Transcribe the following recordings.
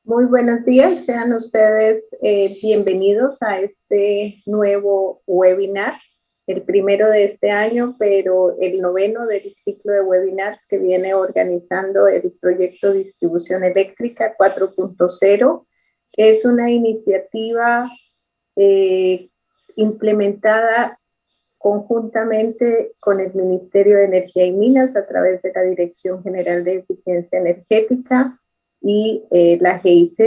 Muy buenos días, sean ustedes bienvenidos a este nuevo webinar, el primero de este año, pero el noveno del ciclo de webinars que viene organizando el proyecto Distribución Eléctrica 4.0, que es una iniciativa implementada conjuntamente con el Ministerio de Energía y Minas a través de la Dirección General de Eficiencia Energética y la GIZ.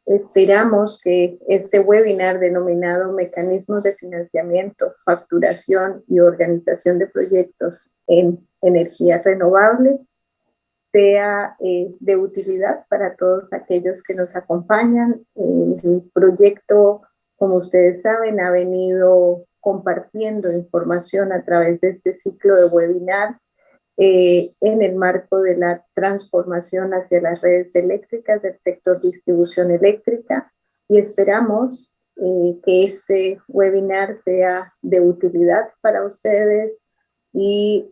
Esperamos que este webinar denominado Mecanismos de Financiamiento, Facturación y Organización de Proyectos en Energías Renovables sea de utilidad para todos aquellos que nos acompañan. El proyecto, como ustedes saben, ha venido compartiendo información a través de este ciclo de webinars en el marco de la transformación hacia las redes eléctricas del sector distribución eléctrica, y esperamos que este webinar sea de utilidad para ustedes y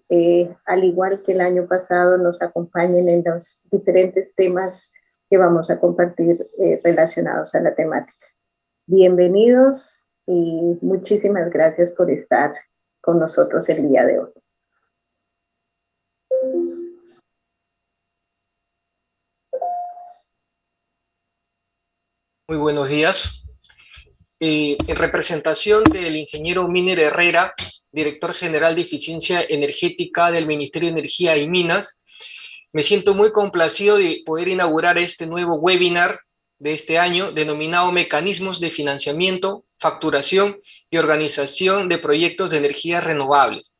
al igual que el año pasado nos acompañen en los diferentes temas que vamos a compartir relacionados a la temática. Bienvenidos y muchísimas gracias por estar con nosotros el día de hoy. Muy buenos días. En representación del ingeniero Miner Herrera, director general de Eficiencia Energética del Ministerio de Energía y Minas, me siento muy complacido de poder inaugurar este nuevo webinar de este año denominado Mecanismos de Financiamiento, Facturación y Organización de Proyectos de Energías Renovables.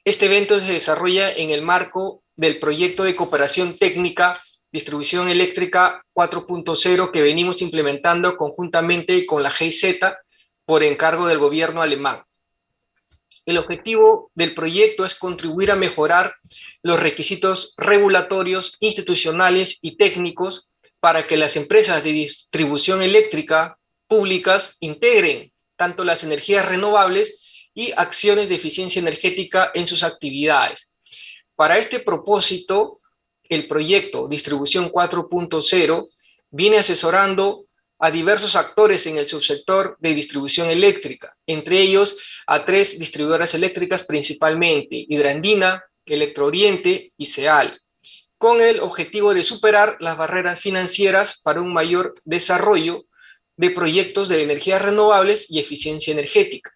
Este evento se desarrolla en el marco del proyecto de cooperación técnica Distribución Eléctrica 4.0 que venimos implementando conjuntamente con la GIZ por encargo del gobierno alemán. El objetivo del proyecto es contribuir a mejorar los requisitos regulatorios, institucionales y técnicos para que las empresas de distribución eléctrica públicas integren tanto las energías renovables y acciones de eficiencia energética en sus actividades. Para este propósito, el proyecto Distribución 4.0 viene asesorando a diversos actores en el subsector de distribución eléctrica, entre ellos a 3 distribuidoras eléctricas principalmente, Hidroandina, Electrooriente y CEAL, con el objetivo de superar las barreras financieras para un mayor desarrollo de proyectos de energías renovables y eficiencia energética,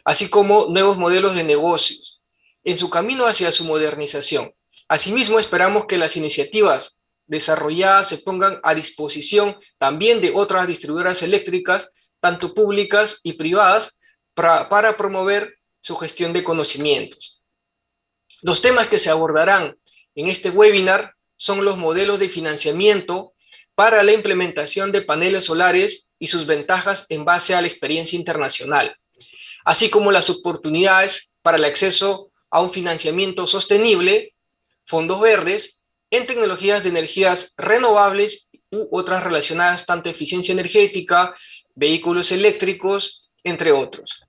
así como nuevos modelos de negocios, en su camino hacia su modernización. Asimismo, esperamos que las iniciativas desarrolladas se pongan a disposición también de otras distribuidoras eléctricas, tanto públicas y privadas, para promover su gestión de conocimientos. Los temas que se abordarán en este webinar son los modelos de financiamiento para la implementación de paneles solares y sus ventajas en base a la experiencia internacional, así como las oportunidades para el acceso a un financiamiento sostenible, fondos verdes, en tecnologías de energías renovables u otras relacionadas tanto a eficiencia energética, vehículos eléctricos, entre otros.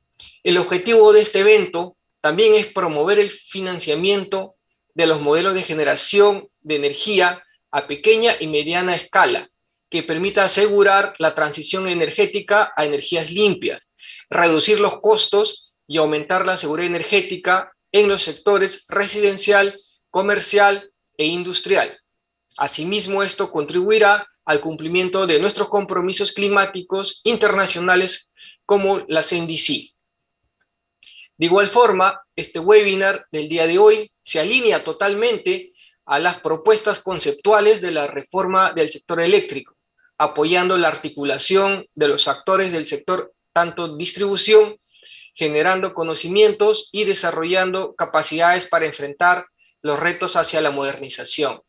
El objetivo de este evento también es promover el financiamiento de los modelos de generación de energía a pequeña y mediana escala, que permita asegurar la transición energética a energías limpias, reducir los costos y aumentar la seguridad energética en los sectores residencial, comercial e industrial. Asimismo, esto contribuirá al cumplimiento de nuestros compromisos climáticos internacionales como las NDC. De igual forma, este webinar del día de hoy se alinea totalmente a las propuestas conceptuales de la reforma del sector eléctrico, apoyando la articulación de los actores del sector tanto distribución, generando conocimientos y desarrollando capacidades para enfrentar los retos hacia la modernización.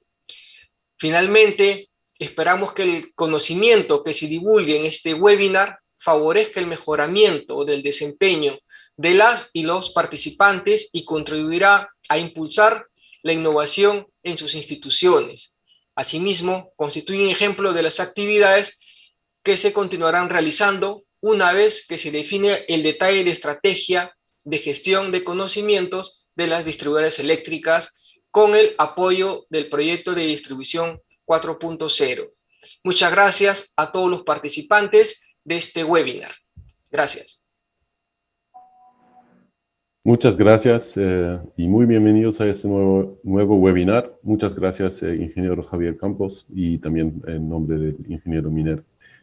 Finalmente, esperamos que el conocimiento que se divulgue en este webinar favorezca el mejoramiento del desempeño de las y los participantes y contribuirá a impulsar la innovación en sus instituciones. Asimismo, constituye un ejemplo de las actividades que se continuarán realizando una vez que se define el detalle de estrategia de gestión de conocimientos de las distribuidoras eléctricas con el apoyo del proyecto de distribución 4.0. Muchas gracias a todos los participantes de este webinar. Gracias. Muchas gracias y muy bienvenidos a este nuevo webinar. Muchas gracias, ingeniero Javier Campos, y también en nombre del ingeniero Miner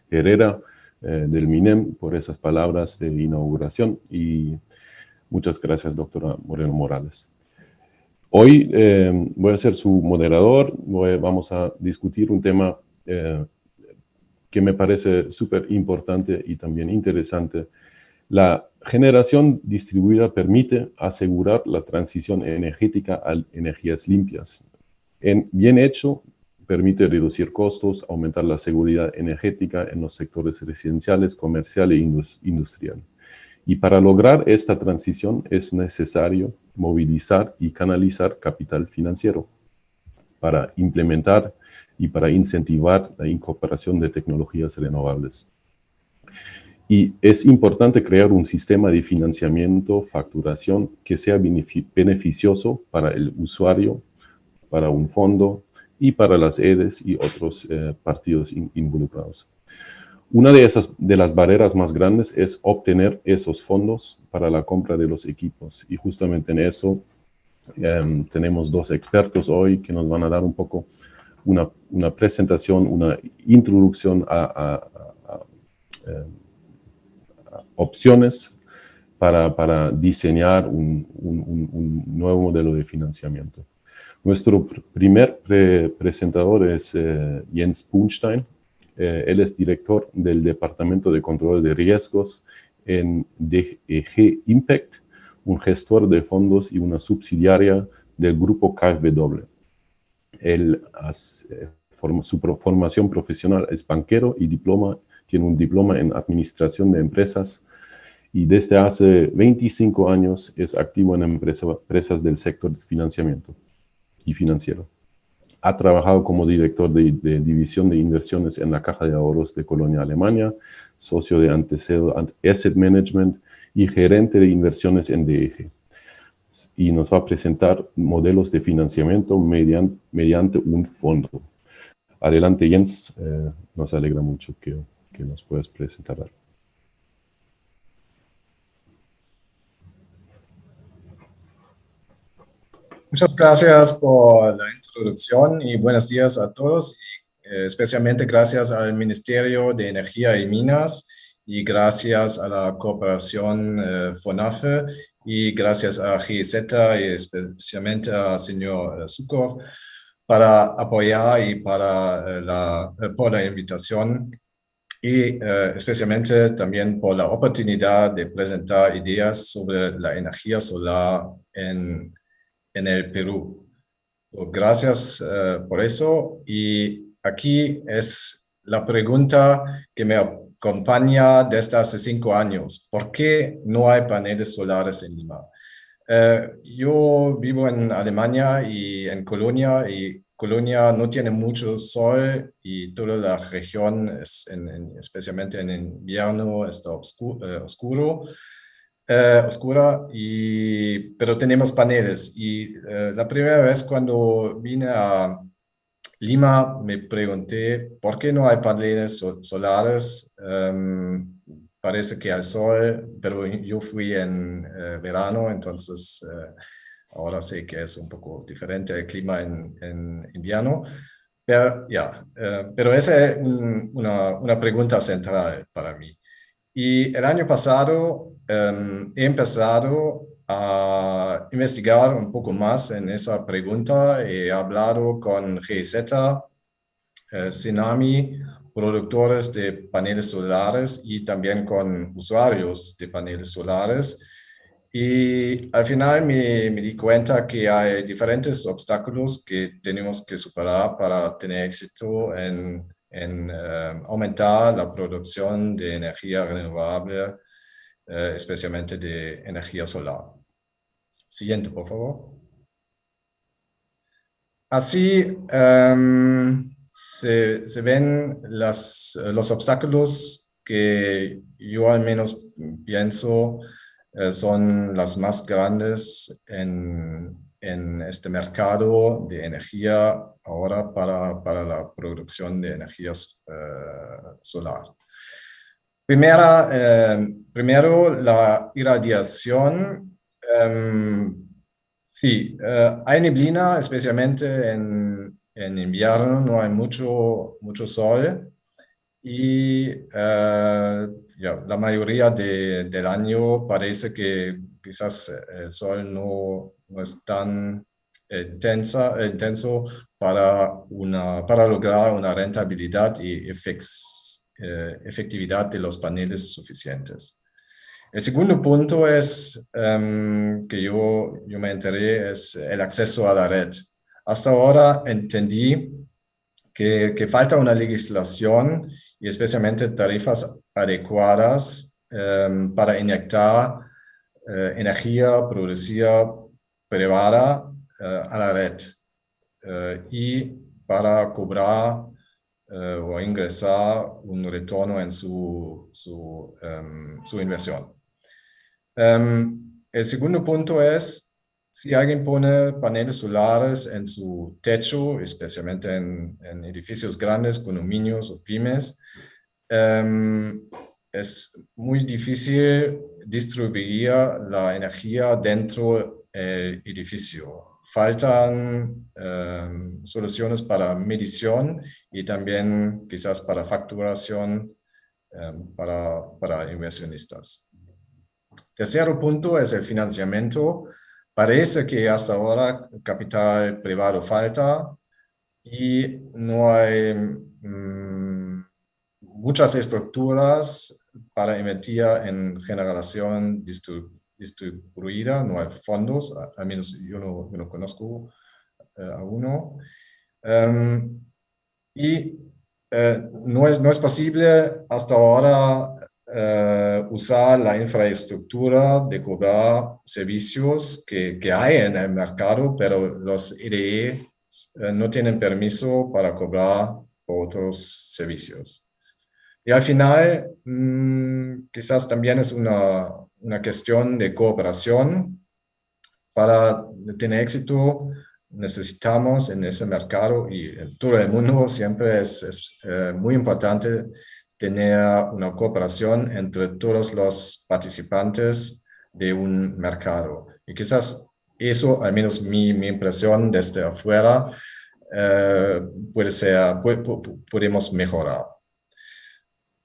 Herrera del MINEM por esas palabras de inauguración, y muchas gracias, doctora Moreno Morales. Hoy voy a ser su moderador. Vamos a discutir un tema que me parece súper importante y también interesante. La generación distribuida permite asegurar la transición energética a energías limpias. Bien hecho, permite reducir costos, aumentar la seguridad energética en los sectores residenciales, comercial e industrial. Y para lograr esta transición es necesario movilizar y canalizar capital financiero para implementar y para incentivar la incorporación de tecnologías renovables. Y es importante crear un sistema de financiamiento, facturación que sea beneficioso para el usuario, para un fondo y para las EDES y otros partidos involucrados. Una de las barreras más grandes es obtener esos fondos para la compra de los equipos. Y justamente en eso tenemos dos expertos hoy que nos van a dar un poco una presentación, una introducción a opciones para diseñar un nuevo modelo de financiamiento. Nuestro primer presentador es Jens Punstein. Él es director del Departamento de Control de Riesgos en DEG Impact, un gestor de fondos y una subsidiaria del grupo KfW. Su formación profesional es banquero y tiene un diploma en administración de empresas, y desde hace 25 años es activo en empresas del sector de financiamiento y financiero. Ha trabajado como director de división de inversiones en la Caja de Ahorros de Colonia, Alemania, socio de Antecedent Asset Management y gerente de inversiones en DEG. Y nos va a presentar modelos de financiamiento mediante un fondo. Adelante, Jens. Nos alegra mucho que nos puedas presentar. Muchas gracias por la introducción y buenos días a todos. Especialmente gracias al Ministerio de Energía y Minas y gracias a la cooperación FONAFE y gracias a GIZ y especialmente al señor Sukov para apoyar y por la invitación y especialmente también por la oportunidad de presentar ideas sobre la energía solar en el Perú. Gracias por eso. Y aquí es la pregunta que me acompaña desde hace 5 años. ¿Por qué no hay paneles solares en Lima? Yo vivo en Alemania y en Colonia, y Colonia no tiene mucho sol y toda la región, especialmente en invierno, está oscura, pero tenemos paneles. Y la primera vez cuando vine a Lima me pregunté por qué no hay paneles solares. Parece que hay sol, pero yo fui en verano, entonces ahora sé que es un poco diferente el clima en invierno. Pero esa es una pregunta central para mí. Y el año pasado he empezado a investigar un poco más en esa pregunta. He hablado con GIZ, Tsunami, productores de paneles solares y también con usuarios de paneles solares. Y al final me di cuenta que hay diferentes obstáculos que tenemos que superar para tener éxito en aumentar la producción de energía renovable, especialmente de energía solar. Siguiente, por favor. Así se ven los obstáculos que yo al menos pienso son las más grandes en este mercado de energía ahora para la producción de energía solar. Primero, la irradiación. Sí, hay neblina, especialmente en invierno, no hay mucho sol y la mayoría del año parece que quizás el sol no es tan intenso para lograr una rentabilidad y efectividad de los paneles suficientes. El segundo punto es que yo me enteré es el acceso a la red. Hasta ahora entendí que falta una legislación y especialmente tarifas adecuadas para inyectar energía producida privada a la red y para cobrar o ingresar un retorno en su inversión. El segundo punto es, si alguien pone paneles solares en su techo, especialmente en edificios grandes, condominios o pymes, es muy difícil distribuir la energía dentro del edificio. Faltan soluciones para medición y también quizás para facturación para inversionistas. Tercer punto es el financiamiento. Parece que hasta ahora capital privado falta y no hay muchas estructuras para invertir en generación distribuida, no hay fondos, al menos yo no conozco a uno. No es posible hasta ahora usar la infraestructura de cobrar servicios que hay en el mercado, pero los IDE no tienen permiso para cobrar por otros servicios. Y al final, quizás también es una cuestión de cooperación. Para tener éxito, necesitamos en ese mercado y en todo el mundo siempre es muy importante tener una cooperación entre todos los participantes de un mercado. Y quizás eso, al menos mi impresión desde afuera, podemos mejorar.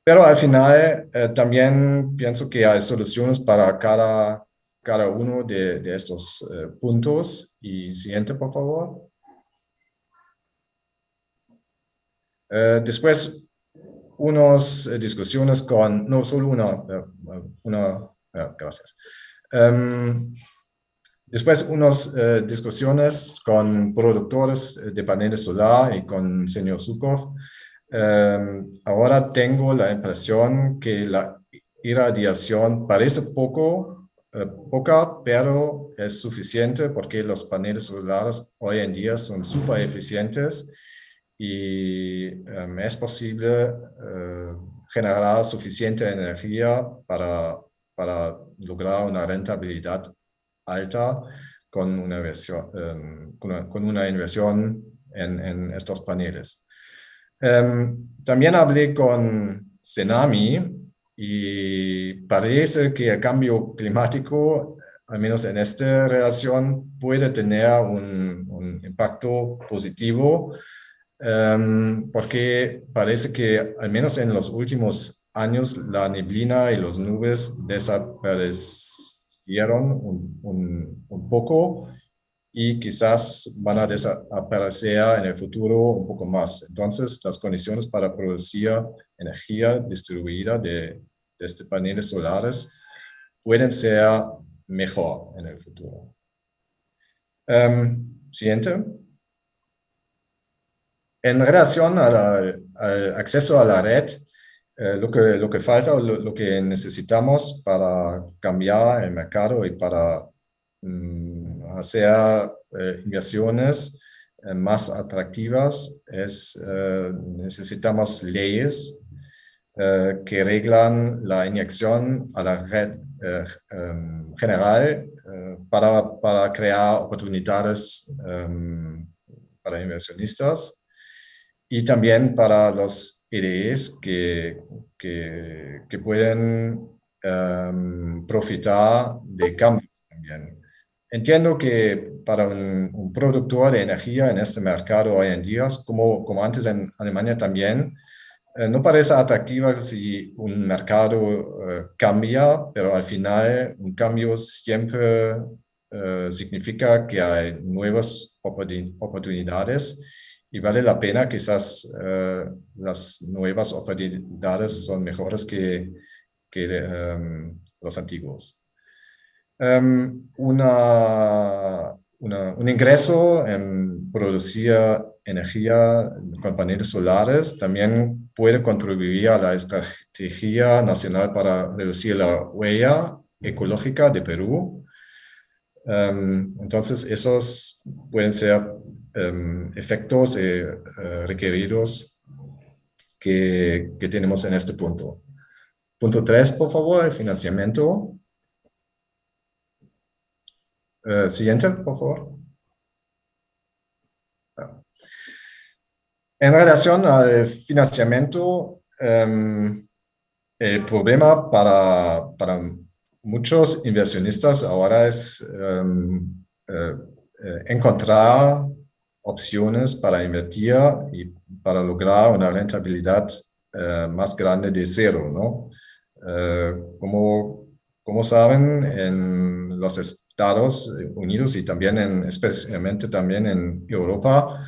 Pero al final también pienso que hay soluciones para cada uno de estos puntos. Y siguiente, por favor. Después, unas discusiones con, no solo gracias. Después, unas discusiones con productores de paneles solar y con señor Zukov. Ahora tengo la impresión que la irradiación parece poca, pero es suficiente porque los paneles solares hoy en día son súper eficientes y es posible generar suficiente energía para lograr una rentabilidad alta con una inversión en estos paneles. También hablé con Cenami y parece que el cambio climático, al menos en esta relación, puede tener un impacto positivo porque parece que al menos en los últimos años la neblina y las nubes desaparecieron un poco y quizás van a desaparecer en el futuro un poco más. Entonces, las condiciones para producir energía distribuida de estos paneles solares pueden ser mejor en el futuro. Siguiente. En relación al acceso a la red, lo que falta, lo que necesitamos para cambiar el mercado y para hacer inversiones más atractivas es necesitamos leyes que reglan la inyección a la red general para crear oportunidades para inversionistas y también para los EDEs que pueden profitar de cambios también. Entiendo que para un productor de energía en este mercado hoy en día, como antes en Alemania también, no parece atractiva si un mercado cambia, pero al final un cambio siempre significa que hay nuevas oportunidades y vale la pena, quizás las nuevas oportunidades son mejores que los antiguos. Un ingreso en producir energía con paneles solares también puede contribuir a la Estrategia Nacional para Reducir la Huella Ecológica de Perú. Entonces, esos pueden ser efectos requeridos que tenemos en este punto. Punto 3, por favor, el financiamiento. Siguiente, por favor. En relación al financiamiento, el problema para muchos inversionistas ahora es encontrar opciones para invertir y para lograr una rentabilidad más grande de cero, ¿no? Como saben, en los Estados Unidos y también especialmente también en Europa,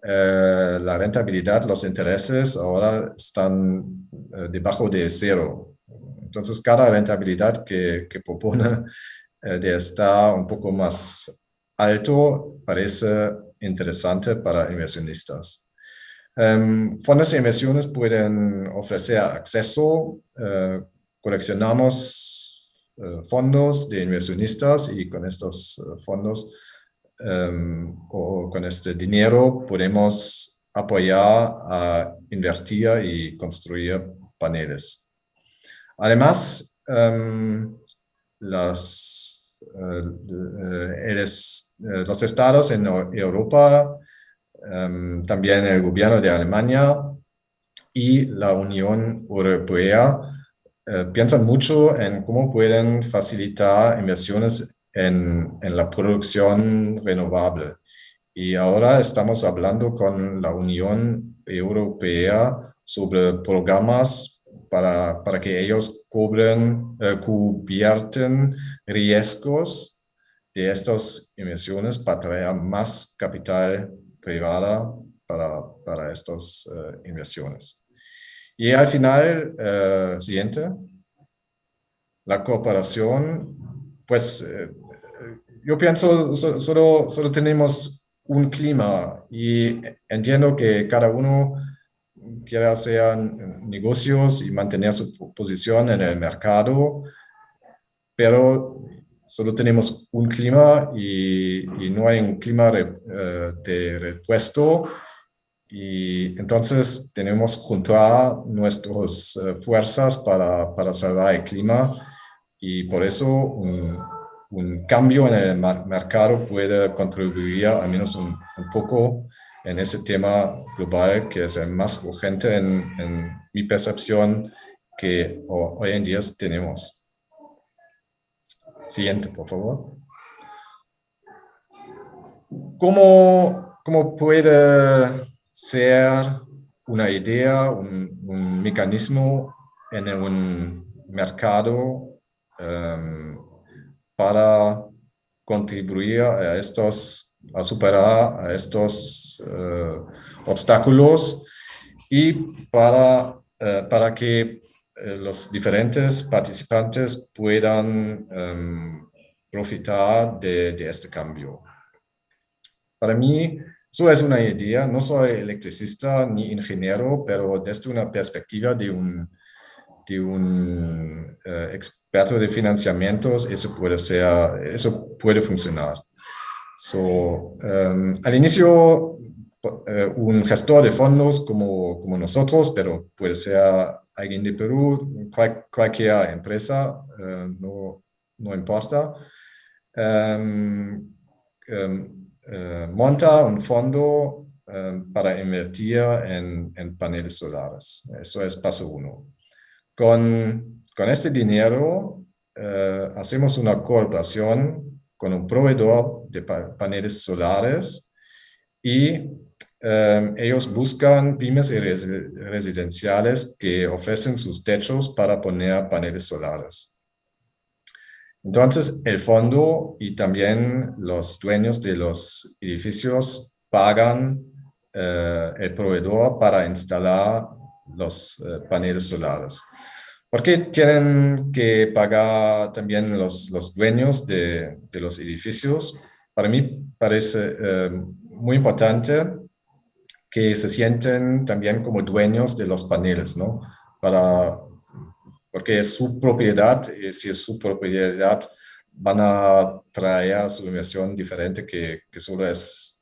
la rentabilidad, los intereses ahora están debajo de cero. Entonces, cada rentabilidad que propone de estar un poco más alto parece interesante para inversionistas. Fondos de inversiones pueden ofrecer acceso, coleccionamos fondos de inversionistas y con estos fondos o con este dinero podemos apoyar a invertir y construir paneles. Además, los estados en Europa, también el gobierno de Alemania y la Unión Europea piensan mucho en cómo pueden facilitar inversiones en la producción renovable. Y ahora estamos hablando con la Unión Europea sobre programas para que ellos cubierten riesgos de estas inversiones para traer más capital privada para estas inversiones. Y al final, siguiente, la cooperación, pues yo pienso solo tenemos un clima y entiendo que cada uno quiere hacer negocios y mantener su posición en el mercado, pero solo tenemos un clima y no hay un clima de repuesto. Y entonces tenemos que juntar nuestras fuerzas para salvar el clima y por eso un cambio en el mercado puede contribuir al menos un poco en ese tema global que es el más urgente en mi percepción que hoy en día tenemos. Siguiente, por favor. ¿Cómo puede ser una idea, un mecanismo en un mercado para contribuir a estos a superar a estos obstáculos y para que los diferentes participantes puedan profitar de este cambio. Para mí, eso es una idea. No soy electricista ni ingeniero, pero desde una perspectiva de un experto de financiamientos, eso puede funcionar. Al inicio, un gestor de fondos como nosotros, pero puede ser alguien de Perú, cualquier empresa, no importa, monta un fondo para invertir en paneles solares. Eso es paso 1. Con este dinero hacemos una colaboración con un proveedor de paneles solares y ellos buscan pymes y residenciales que ofrecen sus techos para poner paneles solares. Entonces, el fondo y también los dueños de los edificios pagan el proveedor para instalar los paneles solares. ¿Por qué tienen que pagar también los dueños de los edificios? Para mí parece muy importante que se sienten también como dueños de los paneles, ¿no? Porque es su propiedad y si es su propiedad van a traer su inversión diferente que solo es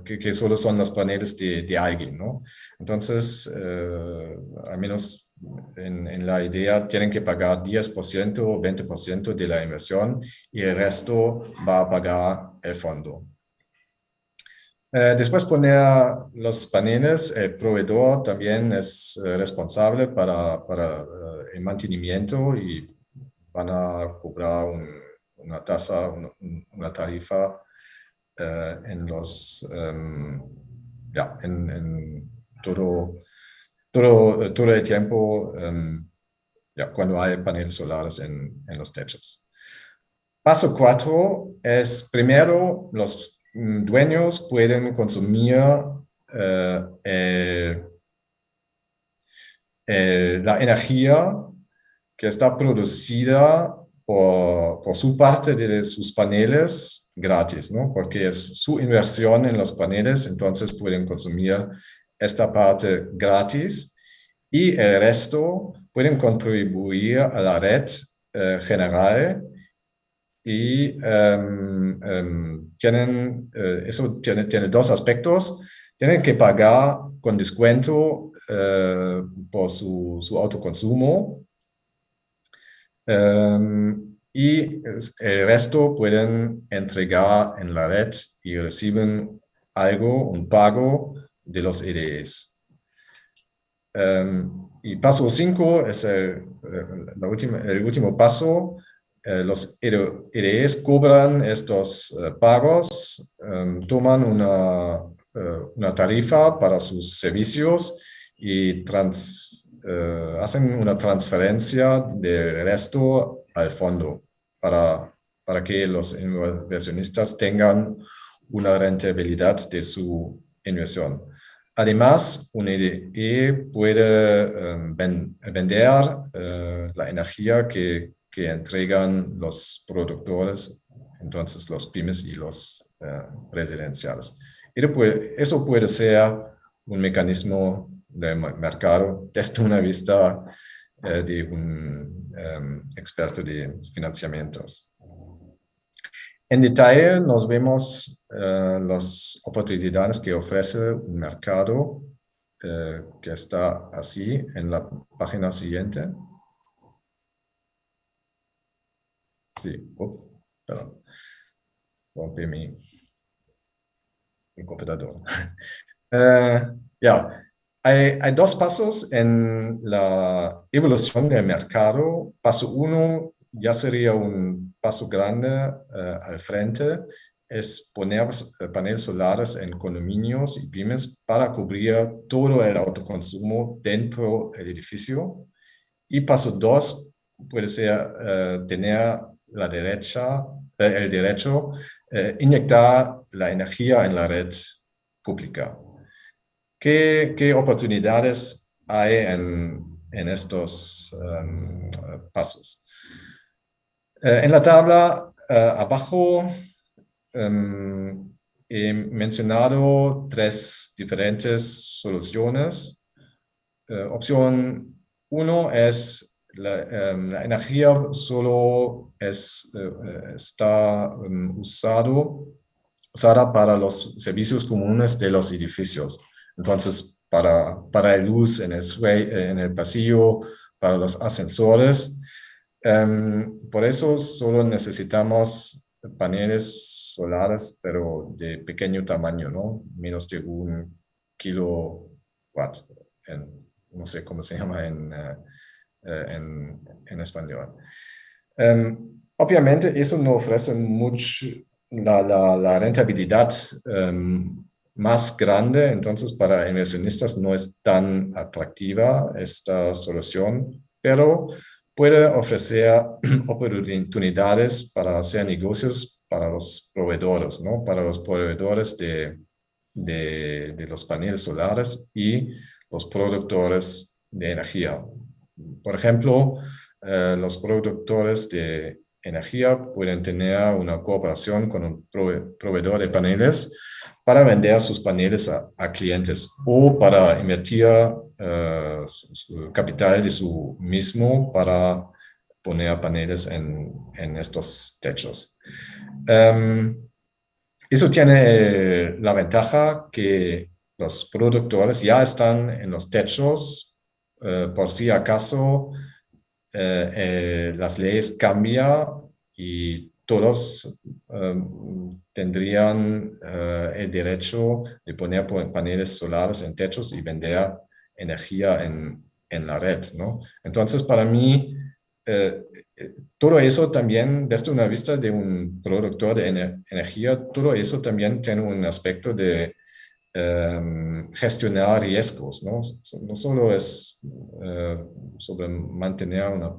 que solo son los paneles de alguien, ¿no? Entonces, al menos en la idea, tienen que pagar 10% o 20% de la inversión y el resto va a pagar el fondo. Después poner los paneles, el proveedor también es responsable para el mantenimiento y van a cobrar una tasa, una tarifa en todo el tiempo cuando hay paneles solares en los techos. Paso 4 es, primero, los dueños pueden consumir la energía que está producida por su parte de sus paneles gratis, ¿no? Porque es su inversión en los paneles, entonces pueden consumir esta parte gratis y el resto pueden contribuir a la red general y eso tiene dos aspectos. Tienen que pagar con descuento por su autoconsumo y el resto pueden entregar en la red y reciben un pago de los EDEs. Y paso 5 es el último paso. Los EDEs cobran estos pagos, toman una tarifa para sus servicios y hacen una transferencia del resto al fondo para que los inversionistas tengan una rentabilidad de su inversión. Además, un EDE puede vender la energía que entregan los productores, entonces los pymes y los residenciales. Eso puede ser un mecanismo de mercado desde una vista de un experto de financiamientos. En detalle nos vemos las oportunidades que ofrece un mercado que está así en la página siguiente. Sí, perdón. Rompí mi computador. Hay dos pasos en la evolución del mercado. Paso 1 ya sería un paso grande al frente, es poner paneles solares en condominios y pymes para cubrir todo el autoconsumo dentro del edificio. Y paso 2 puede ser tener el derecho inyectar la energía en la red pública. ¿Qué oportunidades hay en estos pasos? En la tabla abajo he mencionado 3 diferentes soluciones. Opción 1 es la energía solo está usada para los servicios comunes de los edificios. Entonces, para el luz en el pasillo, para los ascensores. Por eso solo necesitamos paneles solares, pero de pequeño tamaño, ¿no? Menos de 1 kilowatt. No sé cómo se llama en español. Obviamente eso no ofrece mucho la rentabilidad más grande, entonces para inversionistas no es tan atractiva esta solución, pero puede ofrecer oportunidades para hacer negocios para los proveedores, ¿no? Para los proveedores de los paneles solares y los productores de energía. Por ejemplo, los productores de energía pueden tener una cooperación con un proveedor de paneles para vender sus paneles a clientes o para invertir su capital de su mismo para poner paneles en estos techos. Eso tiene la ventaja que los productores ya están en los techos por si acaso las leyes cambian y todos tendrían el derecho de poner paneles solares en techos y vender energía en la red, ¿no? Entonces, para mí, todo eso también, desde una vista de un productor de energía, todo eso también tiene un aspecto de gestionar riesgos, ¿no? No solo es sobre mantener una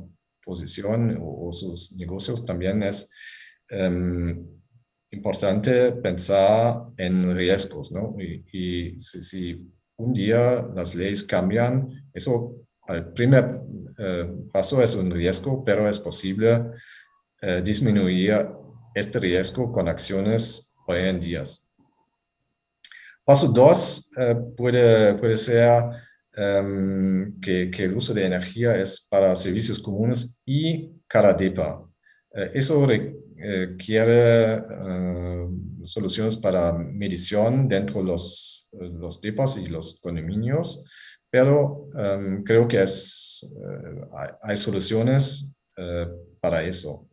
posición o sus negocios, también es importante pensar en riesgos, ¿no? Y si un día las leyes cambian, eso al primer paso es un riesgo, pero es posible disminuir este riesgo con acciones hoy en día. Paso 2 puede ser que el uso de energía es para servicios comunes y cada depa. Eso requiere soluciones para medición dentro de los depas y los condominios, pero creo que hay soluciones para eso.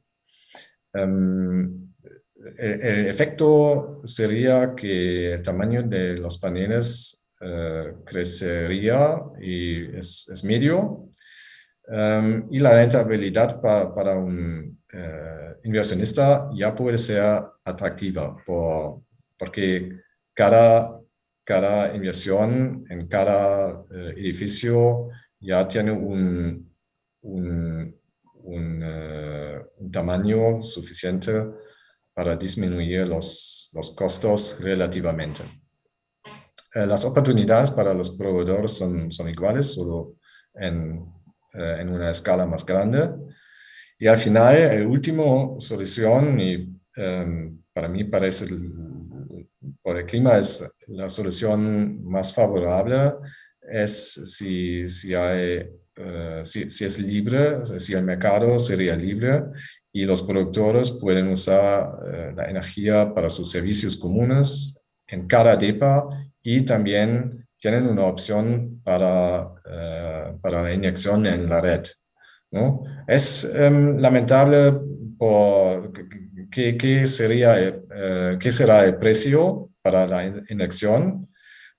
El efecto sería que el tamaño de los paneles crecería y es medio. Y la rentabilidad para un inversionista ya puede ser atractiva porque cada inversión en cada edificio ya tiene un tamaño suficiente para disminuir los costos relativamente. Las oportunidades para los proveedores son iguales, solo en una escala más grande. Y al final, la última solución, y para mí parece por el clima es la solución más favorable, es si es libre, si el mercado sería libre y los productores pueden usar la energía para sus servicios comunes en cada depa y también tienen una opción para la inyección en la red, ¿no? Es lamentable qué será el precio para la inyección,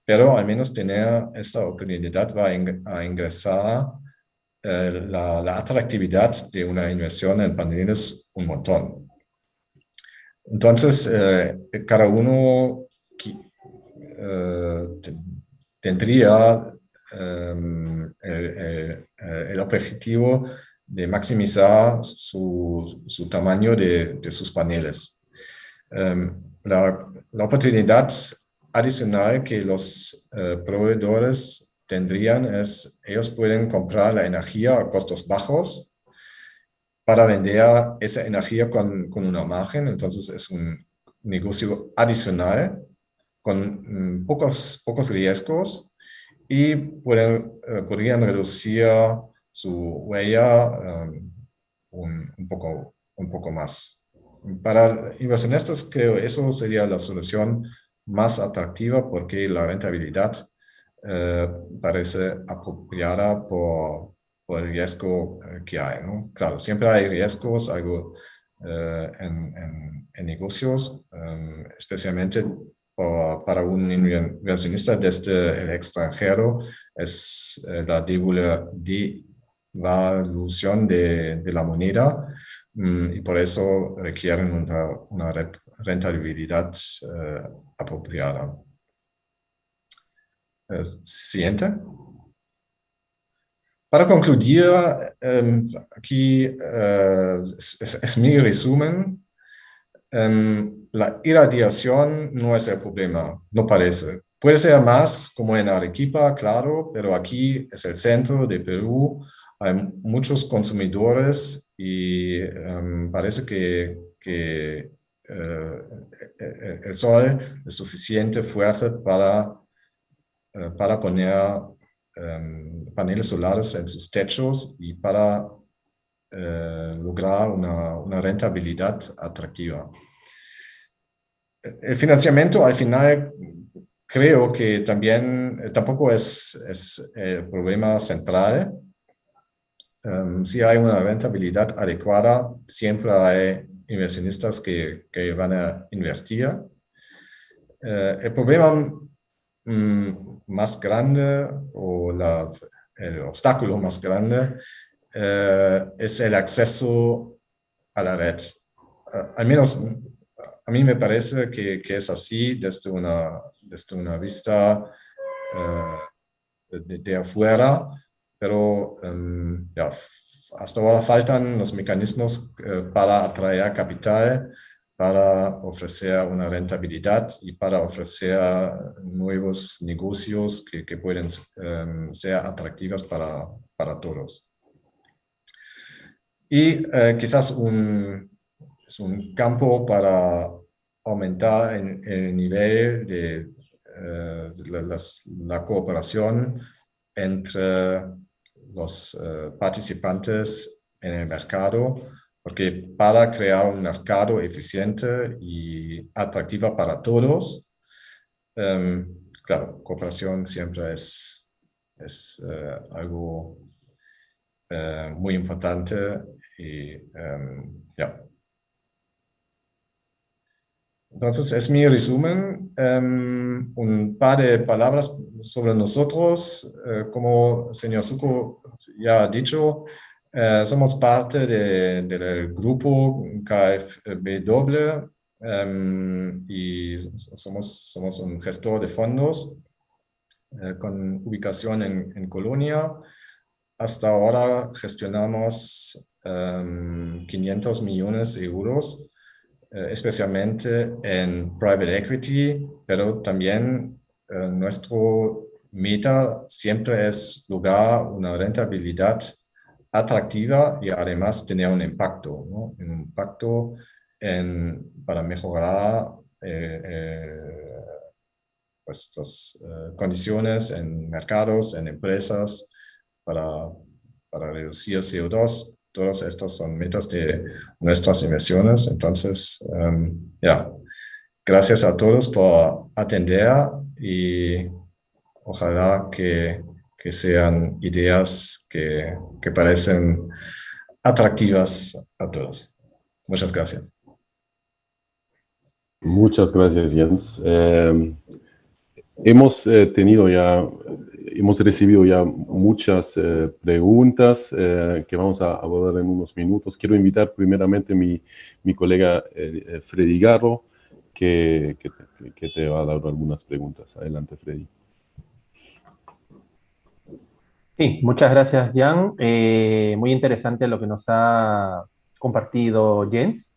pero al menos tener esta oportunidad va a ingresar la atractividad de una inversión en paneles un montón. Entonces, cada uno tendría el objetivo de maximizar su tamaño de sus paneles. La oportunidad adicional que los proveedores tendrían es, ellos pueden comprar la energía a costos bajos para vender esa energía con una margen. Entonces es un negocio adicional con pocos riesgos y podrían reducir su huella un poco más. Para inversionistas creo que eso sería la solución más atractiva porque la rentabilidad parece apropiada por el riesgo que hay, ¿no? Claro, siempre hay riesgos en negocios, especialmente para un inversionista desde el extranjero, es la devaluación de la moneda y por eso requieren una rentabilidad apropiada. Siguiente. Para concluir, aquí es mi resumen. La irradiación no es el problema, no parece. Puede ser más como en Arequipa, claro, pero aquí es el centro de Perú, hay muchos consumidores y parece que el sol es suficiente fuerte para poner paneles solares en sus techos y para lograr una rentabilidad atractiva. El financiamiento al final creo que también tampoco es el problema central. Si hay una rentabilidad adecuada, siempre hay inversionistas que van a invertir. El problema más grande o el obstáculo más grande es el acceso a la red. Al menos a mí me parece que es así desde una vista de afuera, pero ya, hasta ahora faltan los mecanismos para atraer capital, para ofrecer una rentabilidad y para ofrecer nuevos negocios que pueden ser atractivos para todos. Y quizás es un campo para aumentar el nivel de la cooperación entre los participantes en el mercado, porque para crear un mercado eficiente y atractivo para todos, claro, cooperación siempre es algo muy importante y ya. Entonces, es mi resumen. Un par de palabras sobre nosotros. Como el señor Succo ya ha dicho, somos parte del grupo KfW y somos un gestor de fondos con ubicación en Colonia. Hasta ahora gestionamos 500 millones de euros, especialmente en private equity, pero también nuestro meta siempre es lograr una rentabilidad atractiva y además tener un impacto, ¿no? Un impacto para mejorar pues, las condiciones en mercados, en empresas, para reducir CO2. Todas estas son metas de nuestras inversiones. Entonces, ya, gracias a todos por atender y ojalá que sean ideas que parecen atractivas a todos. Muchas gracias. Muchas gracias, Jens. Hemos recibido ya muchas preguntas que vamos a abordar en unos minutos. Quiero invitar primeramente a mi colega Freddy Garro, que te va a dar algunas preguntas. Adelante, Freddy. Sí, muchas gracias, Jan. Muy interesante lo que nos ha compartido Jens.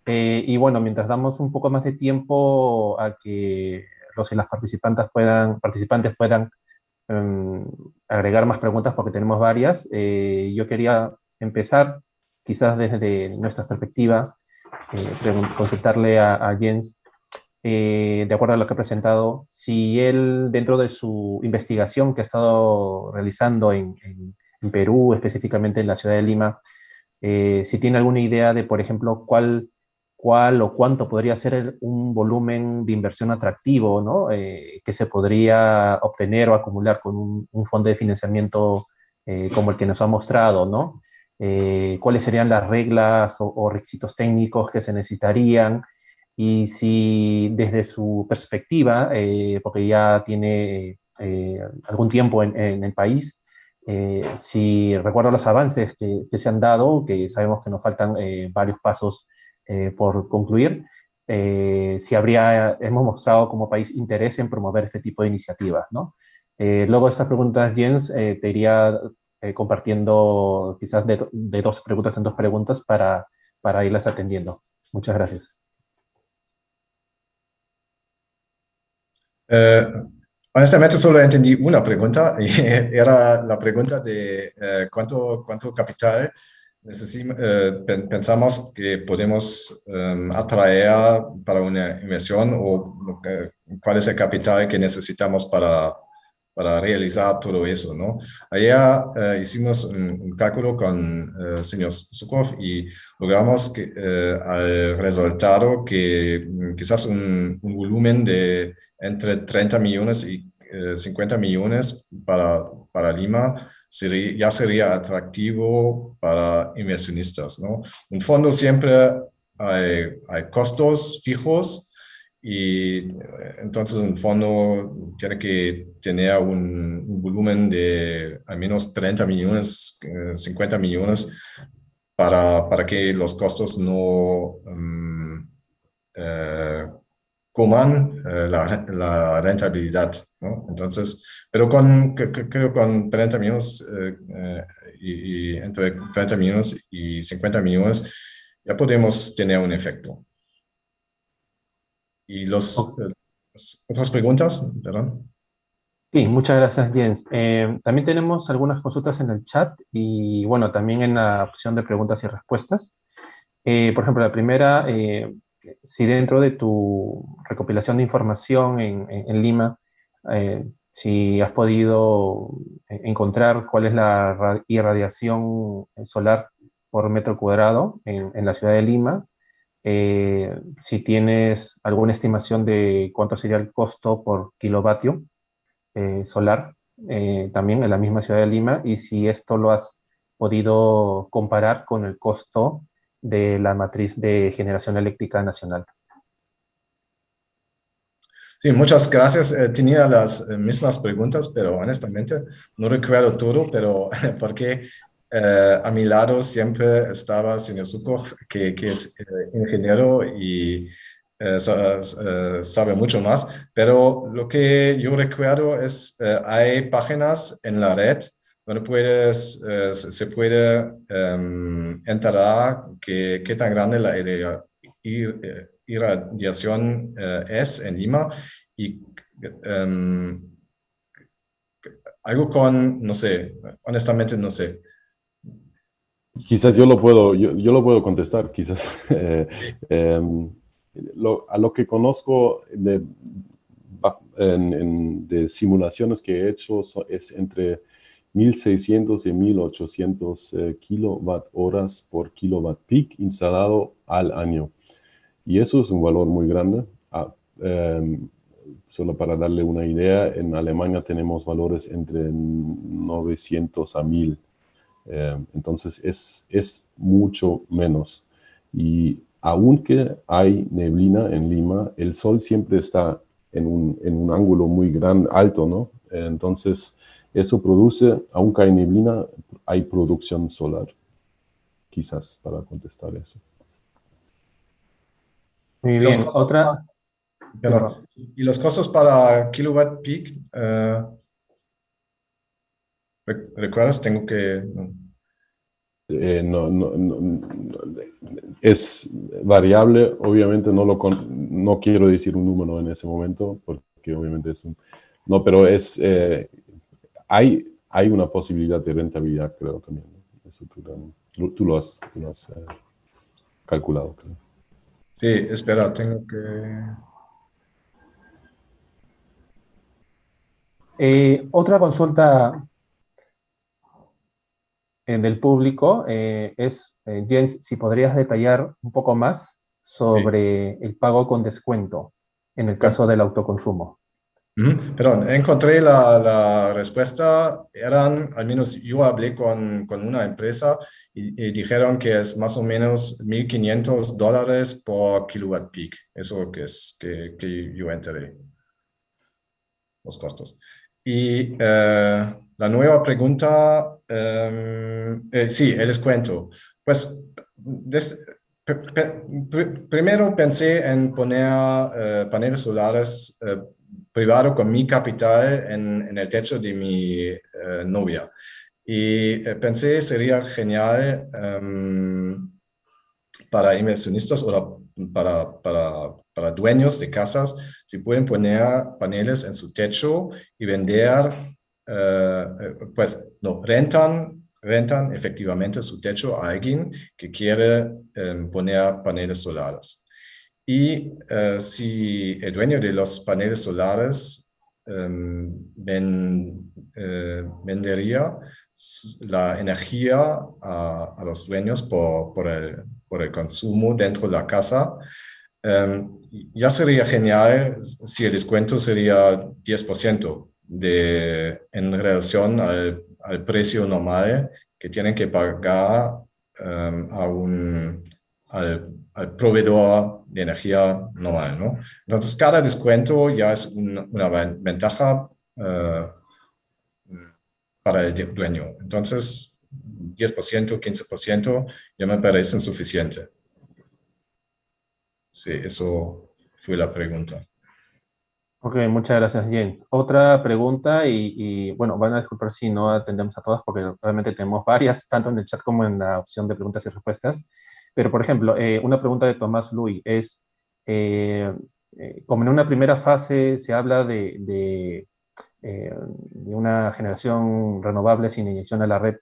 Y bueno, mientras damos un poco más de tiempo a que los y las participantes puedan em, agregar más preguntas porque tenemos varias, yo quería empezar quizás desde nuestra perspectiva, consultarle a Jens, de acuerdo a lo que ha presentado, si él dentro de su investigación que ha estado realizando en Perú, específicamente en la ciudad de Lima, si tiene alguna idea de, por ejemplo, cuál o cuánto podría ser un volumen de inversión atractivo, ¿no? Que se podría obtener o acumular con un fondo de financiamiento como el que nos ha mostrado, ¿no? ¿Cuáles serían las reglas o requisitos técnicos que se necesitarían? Y si desde su perspectiva, porque ya tiene algún tiempo en el país, si recuerdo los avances que se han dado, que sabemos que nos faltan varios pasos por concluir, si hemos mostrado como país interés en promover este tipo de iniciativas, ¿no? Luego de estas preguntas, Jens, te iría compartiendo quizás de dos preguntas en dos preguntas para irlas atendiendo. Muchas gracias. Eh, Honestamente solo entendí una pregunta y era la pregunta de cuánto capital pensamos que podemos atraer para una inversión o cuál es el capital que necesitamos para realizar todo eso, ¿no? Ayer hicimos un cálculo con el señor Sukov y logramos al resultado que quizás un volumen de entre 30 millones y 50 millones para Lima ya sería atractivo para inversionistas, ¿no? Un fondo siempre hay costos fijos y entonces un fondo tiene que tener un volumen de al menos 30 millones, 50 millones para que los costos no eh, coman la rentabilidad, ¿no? Entonces, pero creo con 30 millones y entre 30 millones y 50 millones ya podemos tener un efecto. Y las otras preguntas, perdón. Sí, muchas gracias, Jens. También tenemos algunas consultas en el chat y bueno, también en la opción de preguntas y respuestas. Por ejemplo, la primera, si dentro de tu recopilación de información en Lima, si has podido encontrar cuál es la irradiación solar por metro cuadrado en la ciudad de Lima, si tienes alguna estimación de cuánto sería el costo por kilovatio solar, también en la misma ciudad de Lima, y si esto lo has podido comparar con el costo de la matriz de generación eléctrica nacional. Sí, muchas gracias. Tenía las mismas preguntas, pero honestamente no recuerdo todo, pero porque a mi lado siempre estaba señor Sukov, que es ingeniero y sabe mucho más, pero lo que yo recuerdo es, hay páginas en la red donde se puede enterar qué tan grande la irradiación es en Lima y em, algo con, no sé, honestamente no sé. Quizás yo lo puedo contestar, quizás. Em, a lo que conozco de simulaciones que he hecho es entre 1600 y 1800 kilowatt horas por kilowatt peak instalado al año. Y eso es un valor muy grande. Solo para darle una idea, en Alemania tenemos valores entre 900 a 1000. Entonces es mucho menos. Y aunque hay neblina en Lima, el sol siempre está en un ángulo muy alto, ¿no? Entonces eso produce, aunque hay neblina, hay producción solar. Quizás para contestar eso. Muy Y los bien, costos otra. y los costos para kilowatt peak, ¿Recuerdas? Tengo que... Es variable, obviamente no quiero decir un número en ese momento, porque obviamente es un... No, pero hay una posibilidad de rentabilidad, creo también, ¿no? Eso tú lo has calculado, creo. Sí, espera, tengo que... Otra consulta del público es, Jens, si podrías detallar un poco más Sí. sobre el pago con descuento en el Bueno, caso del autoconsumo. perdón, encontré la respuesta. Eran, al menos yo hablé con una empresa y dijeron que es más o menos $1,500 por kilowatt peak. Eso que yo enteré, los costos. Y la nueva pregunta, sí, el descuento. Pues primero pensé en poner paneles solares privado con mi capital en el techo de mi novia. Y pensé sería genial para inversionistas o para dueños de casas, si pueden poner paneles en su techo y vender, pues no, rentan efectivamente su techo a alguien que quiere poner paneles solares. Y si el dueño de los paneles solares vendería la energía a los dueños por el consumo dentro de la casa, ya sería genial si el descuento sería 10% en relación al precio normal que tienen que pagar al proveedor de energía normal, ¿no? Entonces, cada descuento ya es una ventaja para el dueño. Entonces, 10%, 15% ya me parecen suficiente. Sí, eso fue la pregunta. Ok, muchas gracias, James. Otra pregunta bueno, van a disculpar si no atendemos a todas porque realmente tenemos varias, tanto en el chat como en la opción de preguntas y respuestas. Pero, por ejemplo, una pregunta de Tomás Luis es, eh, como en una primera fase se habla de una generación renovable sin inyección a la red,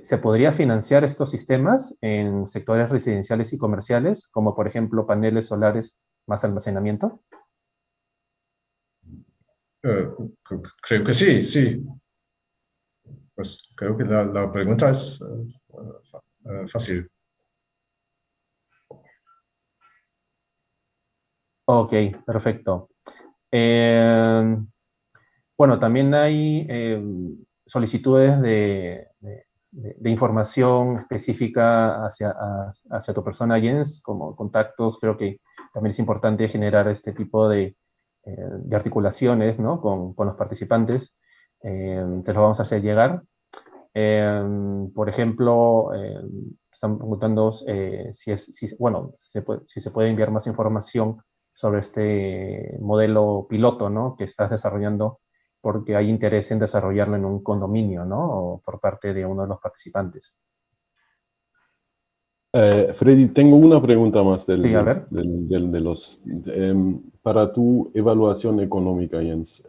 ¿se podría financiar estos sistemas en sectores residenciales y comerciales, como por ejemplo paneles solares más almacenamiento? Eh, Creo que sí, sí. Pues creo que la pregunta es fácil. Ok, perfecto. Eh, bueno, también hay solicitudes de información específica hacia tu persona, Jens, como contactos. Creo que también es importante generar este tipo de articulaciones, ¿no? con los participantes. Te lo vamos a hacer llegar. Por ejemplo, están preguntando bueno, si se puede enviar más información sobre este modelo piloto, ¿no? que estás desarrollando, porque hay interés en desarrollarlo en un condominio, ¿no? o por parte de uno de los participantes. Freddy, tengo una pregunta más Sí, a ver. para tu evaluación económica, Jens.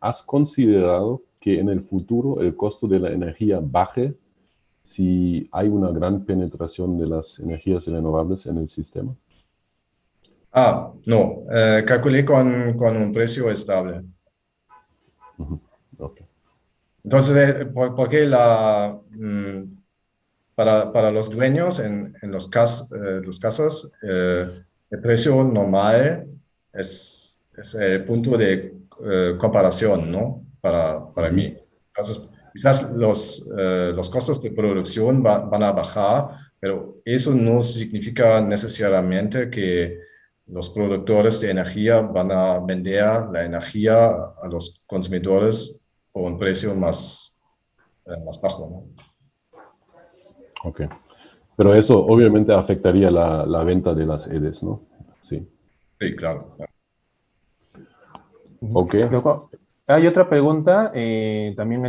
¿Has considerado que en el futuro el costo de la energía baje si hay una gran penetración de las energías renovables en el sistema? No, calculé con un precio estable. Ujú. Ok. Entonces, ¿por qué para los dueños en los casos, el precio normal es el punto de comparación, ¿no? Para Ujú. mí. Entonces, quizás los costos de producción van a bajar, pero eso no significa necesariamente que los productores de energía van a vender la energía a los consumidores por un precio más bajo, ¿no? Ok. Pero eso obviamente afectaría la venta de las EDES, ¿no? Sí. Sí, claro. Ujú. Ok. Luego, hay otra pregunta también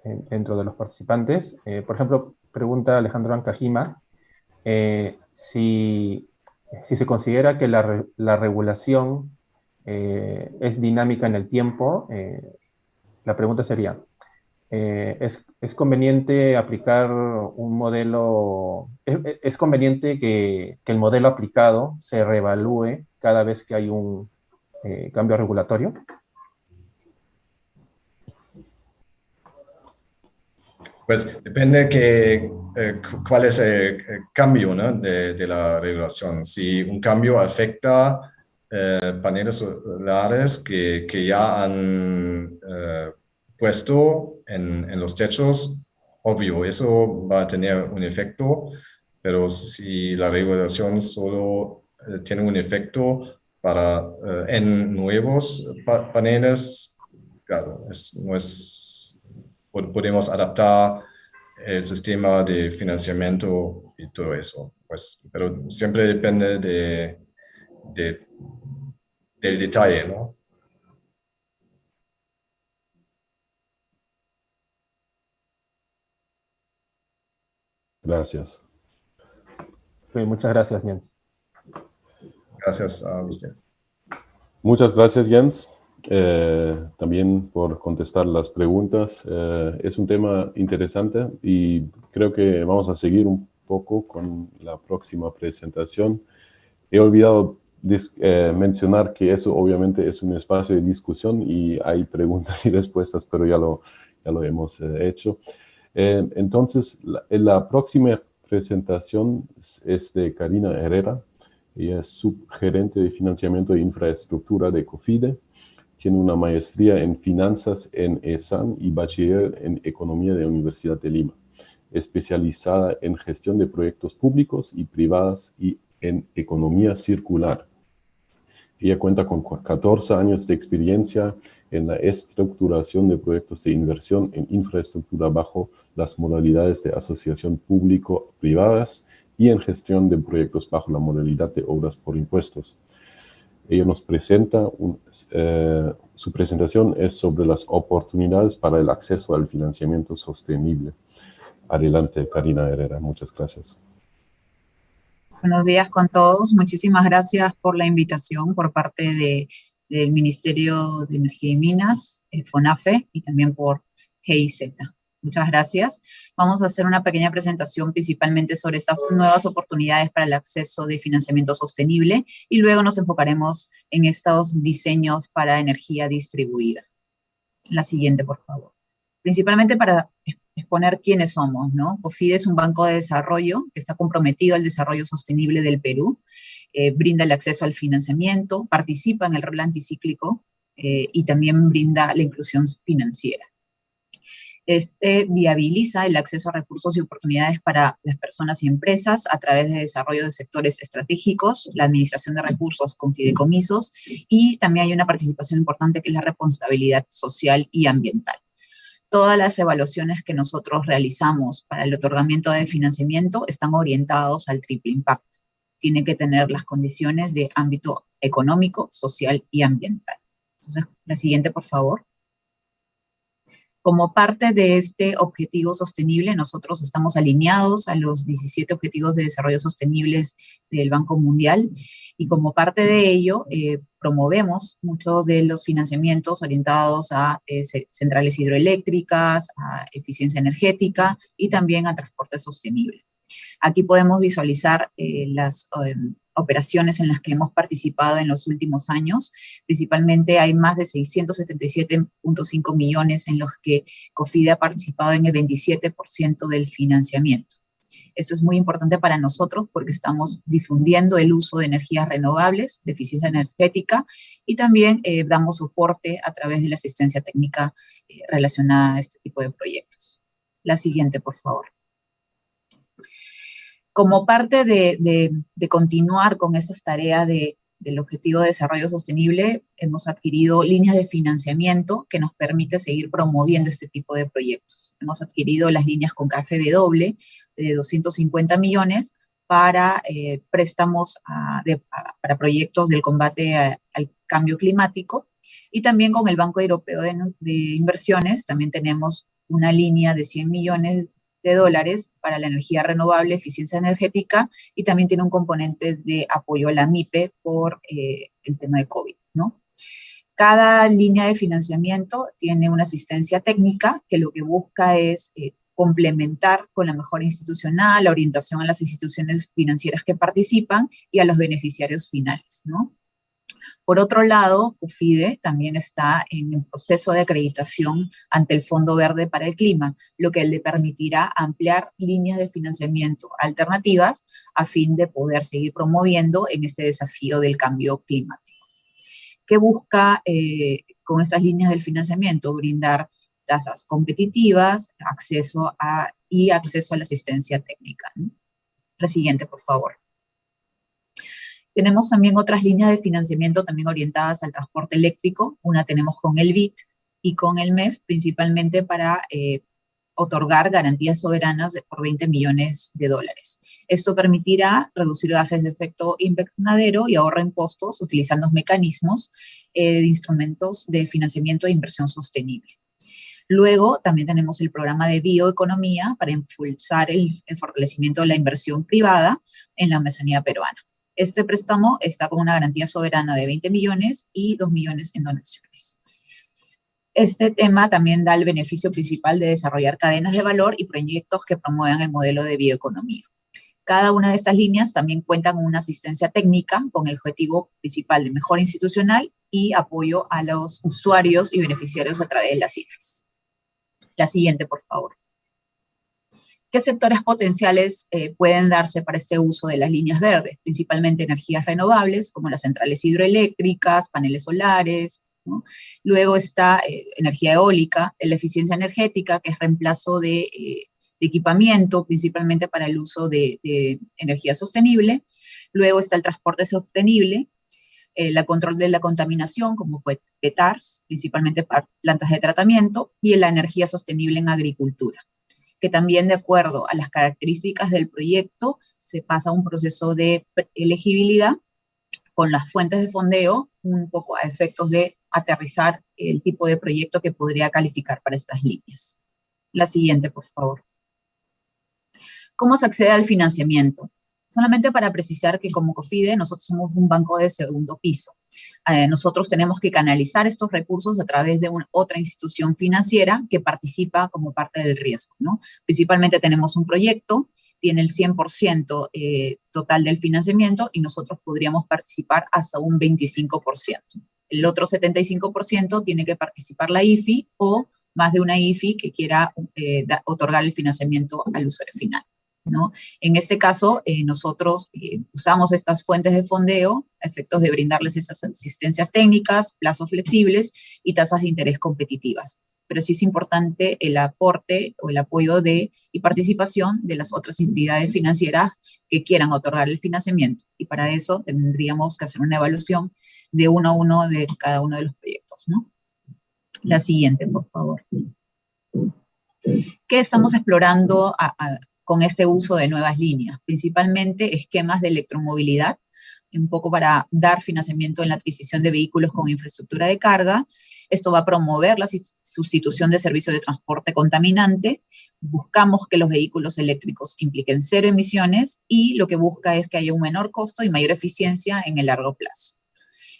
dentro de los participantes. Por ejemplo, pregunta Alejandro Ancajima si se considera que la regulación es dinámica en el tiempo. La pregunta sería, ¿es conveniente aplicar un modelo, es conveniente que el modelo aplicado se reevalúe cada vez que hay un cambio regulatorio? Pues depende cuál es el cambio, ¿no? de la regulación. Si un cambio afecta paneles solares que ya han puesto en los techos, obvio, eso va a tener un efecto, pero si la regulación solo tiene un efecto en nuevos paneles, claro, no es podemos adaptar el sistema de financiamiento y todo eso. Pues, pero siempre depende del detalle, ¿no? Gracias. Muchas gracias, Jens. Gracias a ustedes. Muchas gracias, Jens, también por contestar las preguntas. Es un tema interesante y creo que vamos a seguir un poco con la próxima presentación. He olvidado mencionar que eso obviamente es un espacio de discusión y hay preguntas y respuestas, pero ya lo hemos hecho. Entonces, la próxima presentación es de Karina Herrera. Ella es subgerente de financiamiento e infraestructura de COFIDE. Tiene una maestría en finanzas en ESAN y bachiller en economía de la Universidad de Lima, especializada en gestión de proyectos públicos y privados y en economía circular. Ella cuenta con 14 años de experiencia en la estructuración de proyectos de inversión en infraestructura bajo las modalidades de asociación público-privadas y en gestión de proyectos bajo la modalidad de obras por impuestos. Ella nos presenta, su presentación es sobre las oportunidades para el acceso al financiamiento sostenible. Adelante, Karina Herrera, muchas gracias. Buenos días con todos. Muchísimas gracias por la invitación por parte del Ministerio de Energía y Minas, FONAFE, y también por GIZ. Muchas gracias. Vamos a hacer una pequeña presentación principalmente sobre estas nuevas oportunidades para el acceso de financiamiento sostenible y luego nos enfocaremos en estos diseños para energía distribuida. La siguiente, por favor. Principalmente para exponer quiénes somos, ¿no? COFIDE es un banco de desarrollo que está comprometido al desarrollo sostenible del Perú, brinda el acceso al financiamiento, participa en el rol anticíclico y también brinda la inclusión financiera. Viabiliza el acceso a recursos y oportunidades para las personas y empresas a través de desarrollo de sectores estratégicos, la administración de recursos con fideicomisos y también hay una participación importante que es la responsabilidad social y ambiental. Todas las evaluaciones que nosotros realizamos para el otorgamiento de financiamiento están orientados al triple impacto. Tienen que tener las condiciones de ámbito económico, social y ambiental. Entonces, la siguiente, por favor. Como parte de este objetivo sostenible, nosotros estamos alineados a los 17 Objetivos de Desarrollo Sostenibles del Banco Mundial y como parte de ello promovemos muchos de los financiamientos orientados a centrales hidroeléctricas, a eficiencia energética y también a transporte sostenible. Aquí podemos visualizar las operaciones en las que hemos participado en los últimos años. Principalmente hay más de 677.5 millones en los que COFIDE ha participado en el 27% del financiamiento. Esto es muy importante para nosotros porque estamos difundiendo el uso de energías renovables, de eficiencia energética, y también damos soporte a través de la asistencia técnica relacionada a este tipo de proyectos. La siguiente, por favor. Como parte de continuar con esas tareas del Objetivo de Desarrollo Sostenible, hemos adquirido líneas de financiamiento que nos permite seguir promoviendo este tipo de proyectos. Hemos adquirido las líneas con KfW de 250 millones para préstamos para proyectos del combate al cambio climático y también con el Banco Europeo de Inversiones también tenemos una línea de 100 millones de dólares para la energía renovable, eficiencia energética, y también tiene un componente de apoyo a la MIPE por el tema de COVID, ¿no? Cada línea de financiamiento tiene una asistencia técnica que lo que busca es complementar con la mejora institucional, la orientación a las instituciones financieras que participan y a los beneficiarios finales, ¿no? Por otro lado, COFIDE también está en el proceso de acreditación ante el Fondo Verde para el Clima, lo que le permitirá ampliar líneas de financiamiento alternativas a fin de poder seguir promoviendo en este desafío del cambio climático. ¿Qué busca con estas líneas del financiamiento? Brindar tasas competitivas, acceso a la asistencia técnica, ¿no? La siguiente, por favor. Tenemos también otras líneas de financiamiento también orientadas al transporte eléctrico. Una tenemos con el BIT y con el MEF, principalmente para otorgar garantías soberanas por 20 millones de dólares. Esto permitirá reducir gases de efecto invernadero y ahorrar en costos utilizando mecanismos de instrumentos de financiamiento e inversión sostenible. Luego también tenemos el programa de bioeconomía para impulsar el fortalecimiento de la inversión privada en la Amazonía peruana. Este préstamo está con una garantía soberana de 20 millones y 2 millones en donaciones. Este tema también da el beneficio principal de desarrollar cadenas de valor y proyectos que promuevan el modelo de bioeconomía. Cada una de estas líneas también cuenta con una asistencia técnica con el objetivo principal de mejora institucional y apoyo a los usuarios y beneficiarios a través de las IFES. La siguiente, por favor. ¿Qué sectores potenciales pueden darse para este uso de las líneas verdes? Principalmente energías renovables, como las centrales hidroeléctricas, paneles solares, ¿no? Luego está energía eólica, la eficiencia energética, que es reemplazo de equipamiento, principalmente para el uso de energía sostenible. Luego está el transporte sostenible, el control de la contaminación, como PETARS, principalmente para plantas de tratamiento, y la energía sostenible en agricultura, que también, de acuerdo a las características del proyecto, se pasa a un proceso de elegibilidad con las fuentes de fondeo, un poco a efectos de aterrizar el tipo de proyecto que podría calificar para estas líneas. La siguiente, por favor. ¿Cómo se accede al financiamiento? Solamente para precisar que como COFIDE nosotros somos un banco de segundo piso. Nosotros tenemos que canalizar estos recursos a través de otra institución financiera que participa como parte del riesgo, ¿no? Principalmente tenemos un proyecto, tiene el 100% total del financiamiento y nosotros podríamos participar hasta un 25%. El otro 75% tiene que participar la IFI o más de una IFI que quiera otorgar el financiamiento al usuario final, ¿no? En este caso, nosotros usamos estas fuentes de fondeo a efectos de brindarles esas asistencias técnicas, plazos flexibles y tasas de interés competitivas. Pero sí es importante el aporte o el apoyo y participación de las otras entidades financieras que quieran otorgar el financiamiento. Y para eso tendríamos que hacer una evaluación de uno a uno de cada uno de los proyectos, ¿no? La siguiente, por favor. ¿Qué estamos explorando con este uso de nuevas líneas? Principalmente esquemas de electromovilidad, un poco para dar financiamiento en la adquisición de vehículos con infraestructura de carga. Esto va a promover la sustitución de servicios de transporte contaminante. Buscamos que los vehículos eléctricos impliquen 0 emisiones y lo que busca es que haya un menor costo y mayor eficiencia en el largo plazo.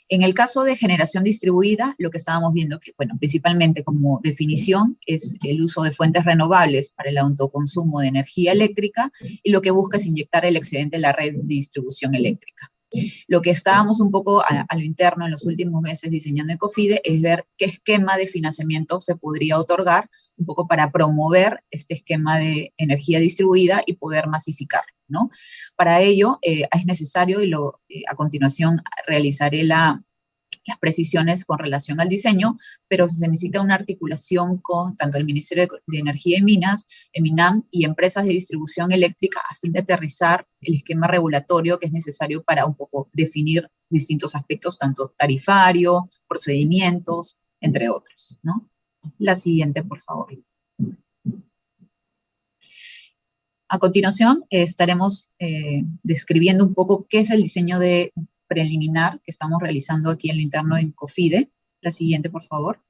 En el caso de generación distribuida, lo que estábamos viendo que, bueno, principalmente como definición es el uso de fuentes renovables para el autoconsumo de energía eléctrica y lo que busca es inyectar el excedente en la red de distribución eléctrica. Lo que estábamos un poco a lo interno en los últimos meses diseñando en COFIDE es ver qué esquema de financiamiento se podría otorgar un poco para promover este esquema de energía distribuida y poder masificarlo, ¿no? Para ello es necesario, a continuación realizaré las precisiones con relación al diseño, pero se necesita una articulación con tanto el Ministerio de Energía y Minas, el MINAM y empresas de distribución eléctrica a fin de aterrizar el esquema regulatorio que es necesario para un poco definir distintos aspectos, tanto tarifario, procedimientos, entre otros, ¿no? La siguiente, por favor. A continuación, estaremos describiendo un poco qué es el diseño preliminar que estamos realizando aquí en el interno en COFIDE. La siguiente, por favor.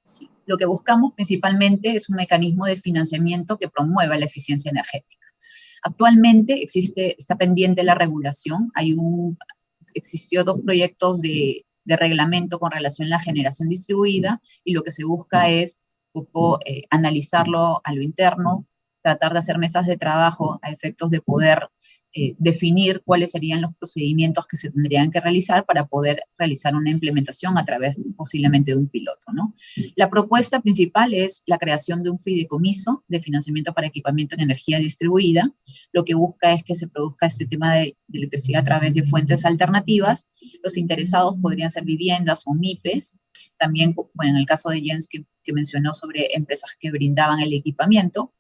Sí. Lo que buscamos principalmente es un mecanismo de financiamiento que promueva la eficiencia energética. Actualmente está pendiente la regulación, existió 2 proyectos de reglamento con relación a la generación distribuida, y lo que se busca es un poco analizarlo a lo interno, tratar de hacer mesas de trabajo a efectos de poder definir cuáles serían los procedimientos que se tendrían que realizar para poder realizar una implementación a través posiblemente de un piloto, ¿no? La propuesta principal es la creación de un fideicomiso de financiamiento para equipamiento en energía distribuida. Lo que busca es que se produzca este tema de electricidad a través de fuentes alternativas. Los interesados podrían ser viviendas o MIPES. También, bueno, en el caso de Jens que mencionó sobre empresas que brindaban el equipamiento.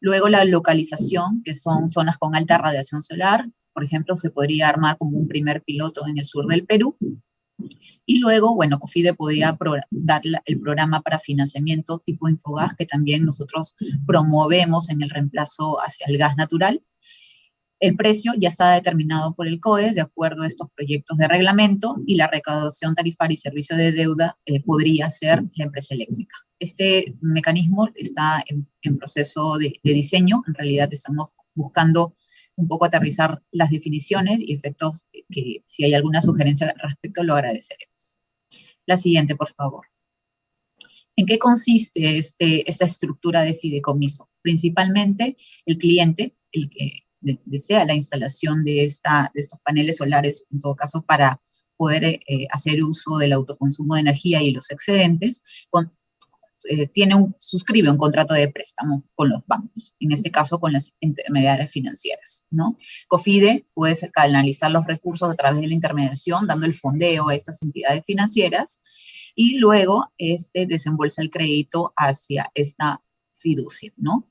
Luego la localización, que son zonas con alta radiación solar. Por ejemplo, se podría armar como un primer piloto en el sur del Perú. Y luego, bueno, COFIDE podría dar el programa para financiamiento tipo Infogas, que también nosotros promovemos en el reemplazo hacia el gas natural. El precio ya está determinado por el COES de acuerdo a estos proyectos de reglamento, y la recaudación tarifaria y servicio de deuda podría ser la empresa eléctrica. Este mecanismo está en proceso de diseño. En realidad estamos buscando un poco aterrizar las definiciones y efectos, que si hay alguna sugerencia al respecto lo agradeceremos. La siguiente, por favor. ¿En qué consiste esta estructura de fideicomiso? Principalmente el cliente, el que desea la instalación de estos paneles solares, en todo caso para poder hacer uso del autoconsumo de energía y los excedentes, suscribe un contrato de préstamo con los bancos, en este caso con las intermediarias financieras, ¿no? COFIDE puede canalizar los recursos a través de la intermediación, dando el fondeo a estas entidades financieras, y luego desembolsa el crédito hacia esta fiducia, ¿no?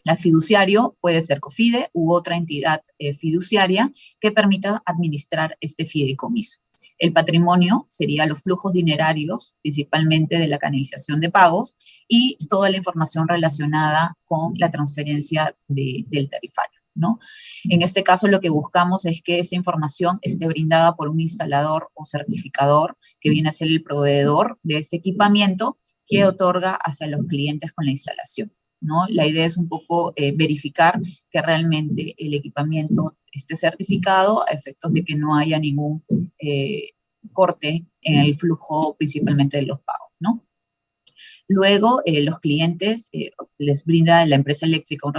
La fiduciario puede ser COFIDE u otra entidad fiduciaria que permita administrar este fideicomiso. El patrimonio sería los flujos dinerarios, principalmente de la canalización de pagos, y toda la información relacionada con la transferencia del tarifario, ¿no? En este caso, lo que buscamos es que esa información esté brindada por un instalador o certificador, que viene a ser el proveedor de este equipamiento, que otorga hacia los clientes con la instalación, ¿no? La idea es un poco verificar que realmente el equipamiento esté certificado a efectos de que no haya ningún corte en el flujo principalmente de los pagos, ¿no? Luego, los clientes les brinda la empresa eléctrica un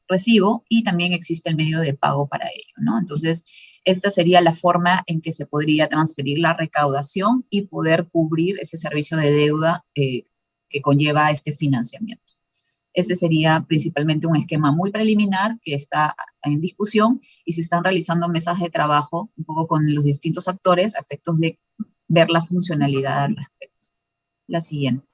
recibo, y también existe el medio de pago para ello, ¿no? Entonces, esta sería la forma en que se podría transferir la recaudación y poder cubrir ese servicio de deuda que conlleva este financiamiento. Ese sería principalmente un esquema muy preliminar que está en discusión, y se están realizando mesas de trabajo un poco con los distintos actores a efectos de ver la funcionalidad al respecto. La siguiente.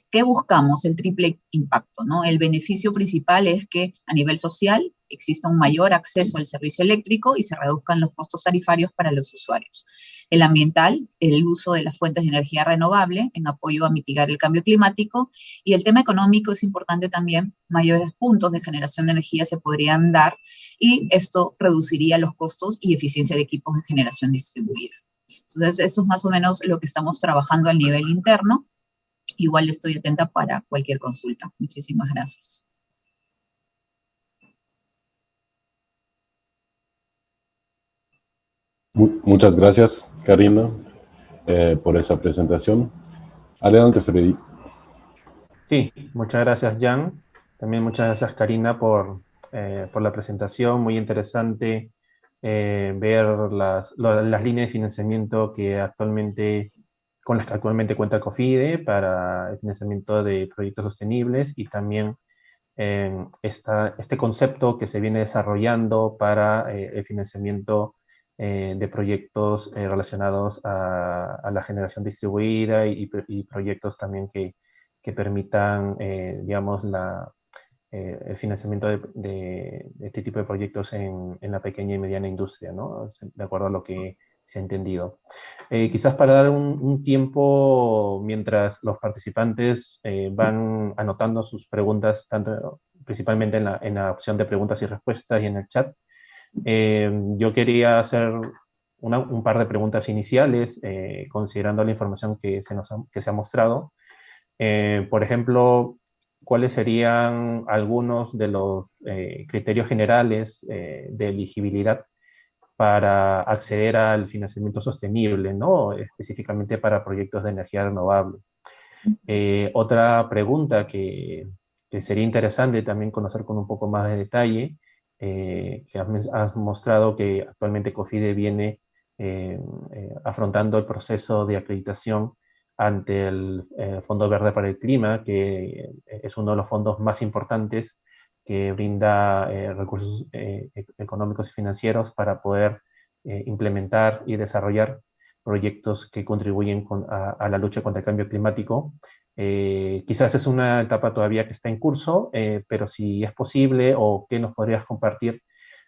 ¿Qué buscamos? El triple impacto, ¿no? El beneficio principal es que a nivel social exista un mayor acceso al servicio eléctrico y se reduzcan los costos tarifarios para los usuarios. El ambiental, el uso de las fuentes de energía renovable en apoyo a mitigar el cambio climático. Y el tema económico es importante también. Mayores puntos de generación de energía se podrían dar, y esto reduciría los costos y eficiencia de equipos de generación distribuida. Entonces, eso es más o menos lo que estamos trabajando a nivel interno. Igual estoy atenta para cualquier consulta. Muchísimas gracias. Muchas gracias, Karina, por esa presentación. Adelante, Freddy. Sí, muchas gracias, Jan. También muchas gracias, Karina, por la presentación. Muy interesante ver las líneas de financiamiento con las que actualmente cuenta COFIDE para el financiamiento de proyectos sostenibles, y también este concepto que se viene desarrollando para el financiamiento de proyectos relacionados a la generación distribuida, y proyectos también que permitan, digamos, el financiamiento de este tipo de proyectos en la pequeña y mediana industria, ¿no? De acuerdo a lo que se ha entendido. Quizás para dar un tiempo mientras los participantes van anotando sus preguntas, principalmente en la opción de preguntas y respuestas y en el chat, yo quería hacer un par de preguntas iniciales, considerando la información que se ha mostrado. Por ejemplo, ¿cuáles serían algunos de los criterios generales de elegibilidad para acceder al financiamiento sostenible, ¿no? Específicamente para proyectos de energía renovable? Otra pregunta que sería interesante también conocer con un poco más de detalle, que has mostrado que actualmente COFIDE viene afrontando el proceso de acreditación ante el Fondo Verde para el Clima, que es uno de los fondos más importantes que brinda recursos económicos y financieros para poder implementar y desarrollar proyectos que contribuyen a la lucha contra el cambio climático. Quizás es una etapa todavía que está en curso, pero si es posible, o qué nos podrías compartir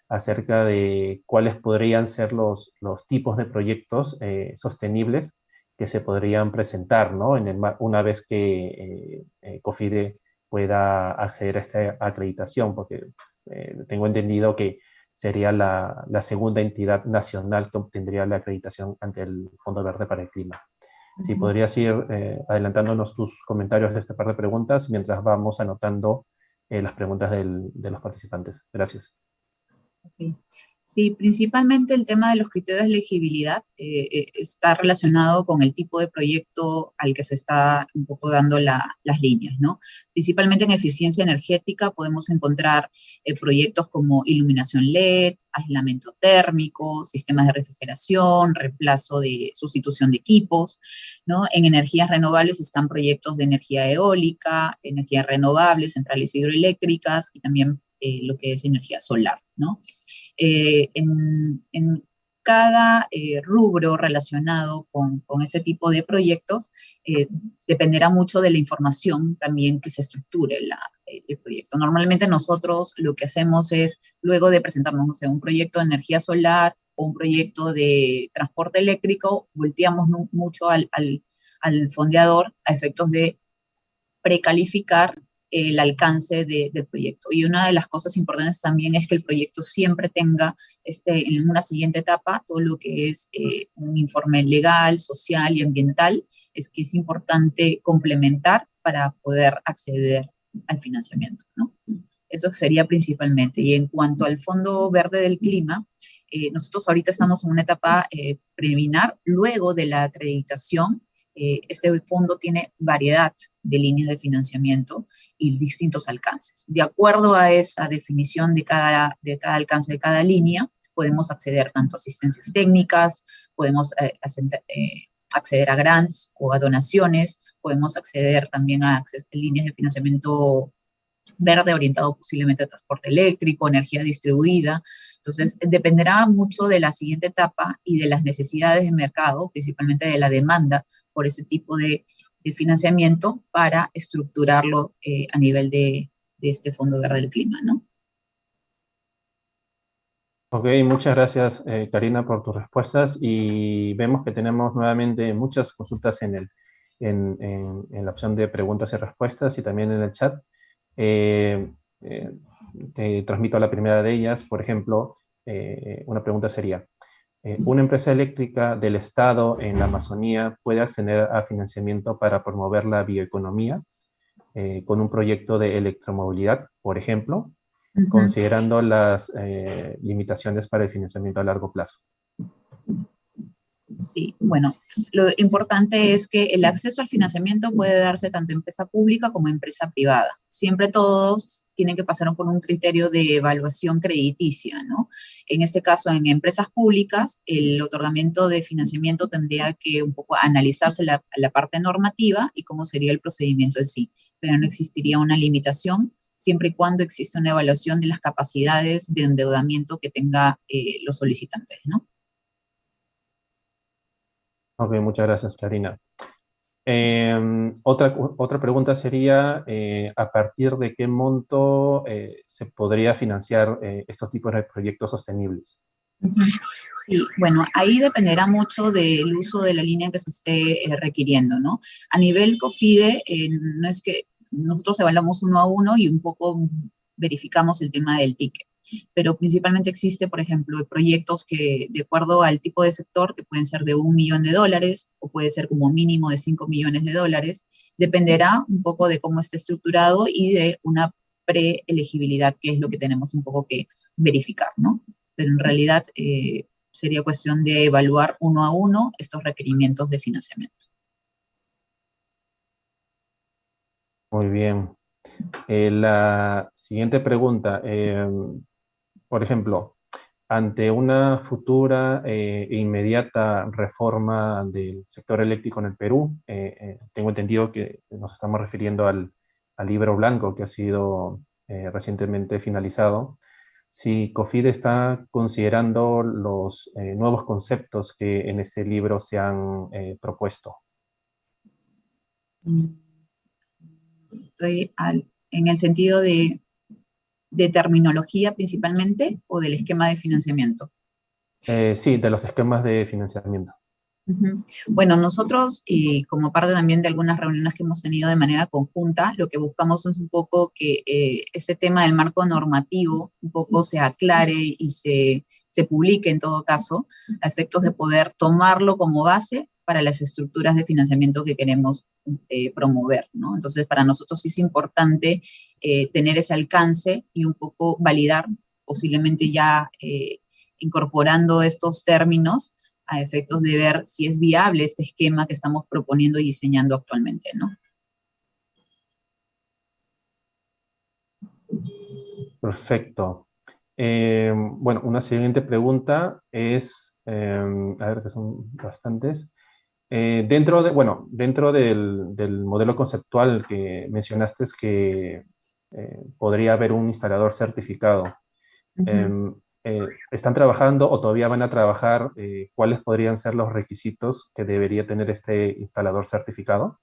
acerca de cuáles podrían ser los tipos de proyectos sostenibles que se podrían presentar, ¿no? Una vez que COFIDE pueda acceder a esta acreditación, porque tengo entendido que sería la segunda entidad nacional que obtendría la acreditación ante el Fondo Verde para el Clima. Si podrías ir adelantándonos tus comentarios de esta par de preguntas mientras vamos anotando las preguntas de los participantes. Gracias. Okay. Sí, principalmente el tema de los criterios de elegibilidad está relacionado con el tipo de proyecto al que se está un poco dando las líneas, ¿no? Principalmente en eficiencia energética podemos encontrar proyectos como iluminación LED, aislamiento térmico, sistemas de refrigeración, reemplazo de sustitución de equipos, ¿no? En energías renovables están proyectos de energía eólica, energía renovable, centrales hidroeléctricas y también lo que es energía solar, ¿no? En cada rubro relacionado con este tipo de proyectos dependerá mucho de la información también que se estructure el proyecto. Normalmente nosotros lo que hacemos es, luego de presentarnos, no sé, un proyecto de energía solar o un proyecto de transporte eléctrico, volteamos mucho al fondeador a efectos de precalificar el alcance del proyecto. Y una de las cosas importantes también es que el proyecto siempre tenga en una siguiente etapa todo lo que es un informe legal, social y ambiental, es que es importante complementar para poder acceder al financiamiento, ¿no? Eso sería principalmente. Y en cuanto al Fondo Verde del Clima, nosotros ahorita estamos en una etapa preliminar. Luego de la acreditación, este fondo tiene variedad de líneas de financiamiento y distintos alcances. De acuerdo a esa definición de cada alcance de cada línea, podemos acceder tanto a asistencias técnicas, podemos acceder a grants o a donaciones, podemos acceder también a líneas de financiamiento verde orientado posiblemente a transporte eléctrico, energía distribuida. Entonces, dependerá mucho de la siguiente etapa y de las necesidades de mercado, principalmente de la demanda por ese tipo de financiamiento para estructurarlo a nivel de este Fondo Verde del Clima, ¿no? Ok, muchas gracias, Karina, por tus respuestas. Y vemos que tenemos nuevamente muchas consultas en la opción de preguntas y respuestas y también en el chat. Te transmito la primera de ellas. Por ejemplo, una pregunta sería, ¿una empresa eléctrica del Estado en la Amazonía puede acceder a financiamiento para promover la bioeconomía con un proyecto de electromovilidad, por ejemplo, considerando las limitaciones para el financiamiento a largo plazo? Sí, bueno, lo importante es que el acceso al financiamiento puede darse tanto en empresa pública como en empresa privada. Siempre todos tienen que pasar por un criterio de evaluación crediticia, ¿no? En este caso, en empresas públicas, el otorgamiento de financiamiento tendría que un poco analizarse la parte normativa y cómo sería el procedimiento en sí, pero no existiría una limitación siempre y cuando exista una evaluación de las capacidades de endeudamiento que tenga los solicitantes, ¿no? Ok, muchas gracias, Karina. Otra pregunta sería, ¿a partir de qué monto se podría financiar estos tipos de proyectos sostenibles? Sí, bueno, ahí dependerá mucho del uso de la línea que se esté requiriendo, ¿no? A nivel COFIDE, no es que nosotros evaluamos uno a uno y un poco verificamos el tema del ticket. pero principalmente existe, por ejemplo, proyectos que, de acuerdo al tipo de sector, que pueden ser de $1 millón, o puede ser como mínimo de $5 millones, dependerá un poco de cómo esté estructurado y de una preelegibilidad, que es lo que tenemos un poco que verificar, ¿no? Pero en realidad sería cuestión de evaluar uno a uno estos requerimientos de financiamiento. Muy bien. La siguiente pregunta, por ejemplo, ante una futura e inmediata reforma del sector eléctrico en el Perú, tengo entendido que nos estamos refiriendo al libro blanco que ha sido recientemente finalizado. Si COFIDE está considerando los nuevos conceptos que en este libro se han propuesto. Estoy en el sentido de terminología principalmente, o del esquema de financiamiento. Sí, de los esquemas de financiamiento. Bueno, nosotros, como parte también de algunas reuniones que hemos tenido de manera conjunta, lo que buscamos es un poco que este tema del marco normativo un poco se aclare y se publique en todo caso, a efectos de poder tomarlo como base para las estructuras de financiamiento que queremos promover, ¿no? Entonces, para nosotros sí es importante tener ese alcance y un poco validar, posiblemente ya incorporando estos términos, a efectos de ver si es viable este esquema que estamos proponiendo y diseñando actualmente, ¿no? Perfecto. Bueno, una siguiente pregunta es, a ver, que son bastantes. Dentro del modelo conceptual que mencionaste, es que podría haber un instalador certificado. ¿Están trabajando o todavía van a trabajar cuáles podrían ser los requisitos que debería tener este instalador certificado?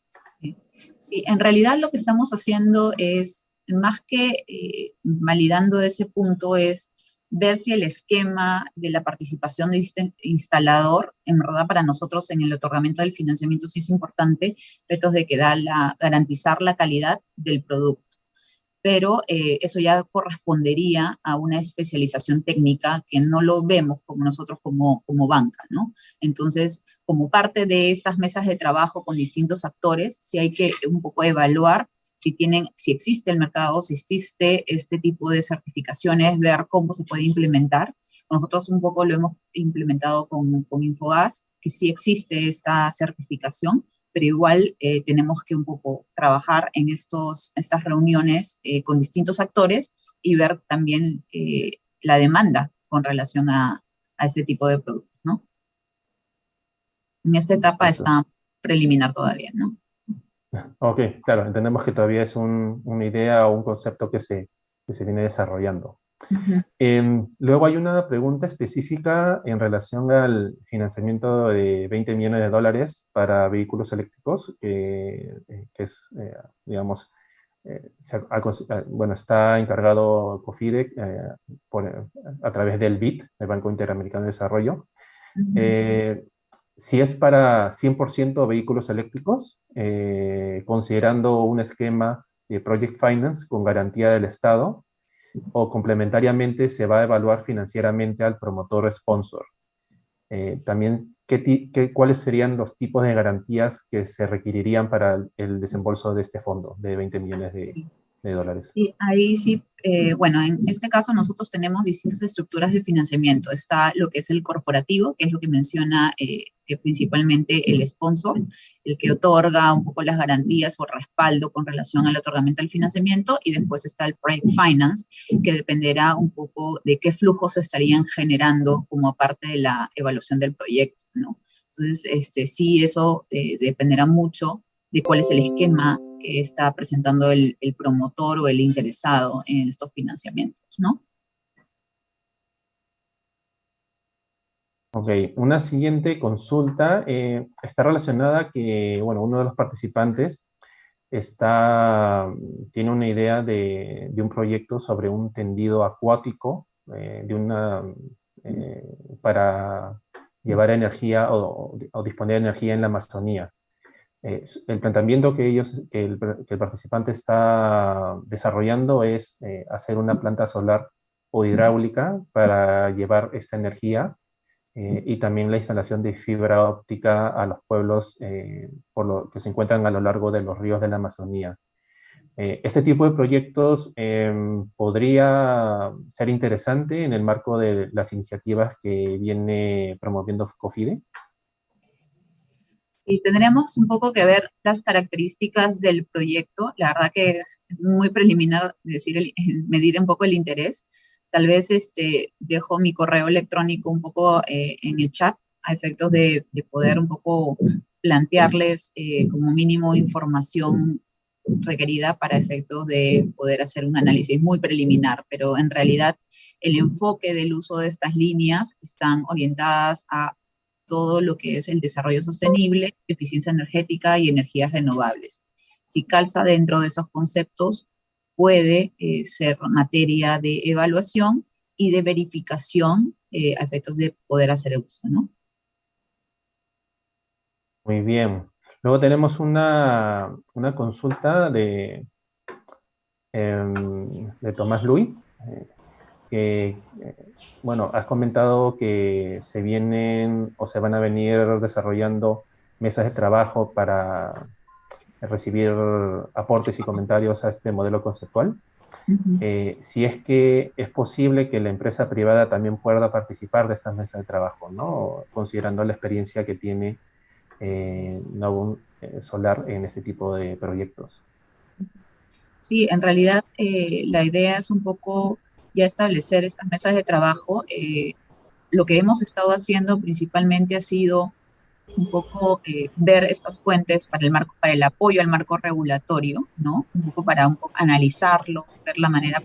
Sí, en realidad lo que estamos haciendo es, más que validando ese punto, es ver si el esquema de la participación de este instalador, en verdad para nosotros en el otorgamiento del financiamiento sí es importante, efectos de que garantizar la calidad del producto. Pero eso ya correspondería a una especialización técnica que no lo vemos como nosotros como banca, ¿no? Entonces, como parte de esas mesas de trabajo con distintos actores, sí hay que un poco evaluar si existe el mercado, si existe este tipo de certificaciones, ver cómo se puede implementar. Nosotros un poco lo hemos implementado con Infogas, que sí existe esta certificación, pero igual tenemos que un poco trabajar en estas reuniones con distintos actores y ver también la demanda con relación a este tipo de productos, ¿no? En esta etapa está preliminar todavía, ¿no? Ok, claro, entendemos que todavía es una idea o un concepto que se viene desarrollando. Luego hay una pregunta específica en relación al financiamiento de $20 millones para vehículos eléctricos, que es, digamos, está encargado COFIDE a través del BID, el Banco Interamericano de Desarrollo. Si es para 100% vehículos eléctricos, considerando un esquema de Project Finance con garantía del Estado, o complementariamente se va a evaluar financieramente al promotor o sponsor. También, ¿cuáles serían los tipos de garantías que se requerirían para el desembolso de este fondo de $20 millones de dólares? Y ahí sí, bueno, en este caso nosotros tenemos distintas estructuras de financiamiento. Está lo que es el corporativo, que es lo que menciona que principalmente el sponsor, el que otorga un poco las garantías o respaldo con relación al otorgamiento del financiamiento, y después está el Project Finance, que dependerá un poco de qué flujos se estarían generando como parte de la evaluación del proyecto, ¿no? Entonces, sí, eso dependerá mucho de cuál es el esquema que está presentando el promotor o el interesado en estos financiamientos, ¿no? Ok, una siguiente consulta está relacionada que, bueno, uno de los participantes tiene una idea de un proyecto sobre un tendido acuático para llevar energía o disponer de energía en la Amazonía. El planteamiento que el participante está desarrollando es hacer una planta solar o hidráulica para llevar esta energía, y también la instalación de fibra óptica a los pueblos que se encuentran a lo largo de los ríos de la Amazonía. Este tipo de proyectos podría ser interesante en el marco de las iniciativas que viene promoviendo COFIDE. Y tendríamos un poco que ver las características del proyecto. La verdad que es muy preliminar medir un poco el interés. Tal vez dejo mi correo electrónico un poco en el chat a efectos de poder un poco plantearles como mínimo información requerida para efectos de poder hacer un análisis muy preliminar, pero en realidad el enfoque del uso de estas líneas están orientadas a todo lo que es el desarrollo sostenible, eficiencia energética y energías renovables. Si calza dentro de esos conceptos, puede ser materia de evaluación y de verificación a efectos de poder hacer uso, ¿no? Muy bien. Luego tenemos una consulta de Tomás Luis, que, bueno, has comentado que se vienen o se van a venir desarrollando mesas de trabajo para recibir aportes y comentarios a este modelo conceptual. Si es que es posible que la empresa privada también pueda participar de estas mesas de trabajo, ¿no? Considerando la experiencia que tiene Novum Solar en este tipo de proyectos. Sí, en realidad la idea es un poco ya establecer estas mesas de trabajo. Lo que hemos estado haciendo principalmente ha sido un poco ver estas fuentes para para el apoyo al marco regulatorio, ¿no? Un poco para analizarlo, ver la manera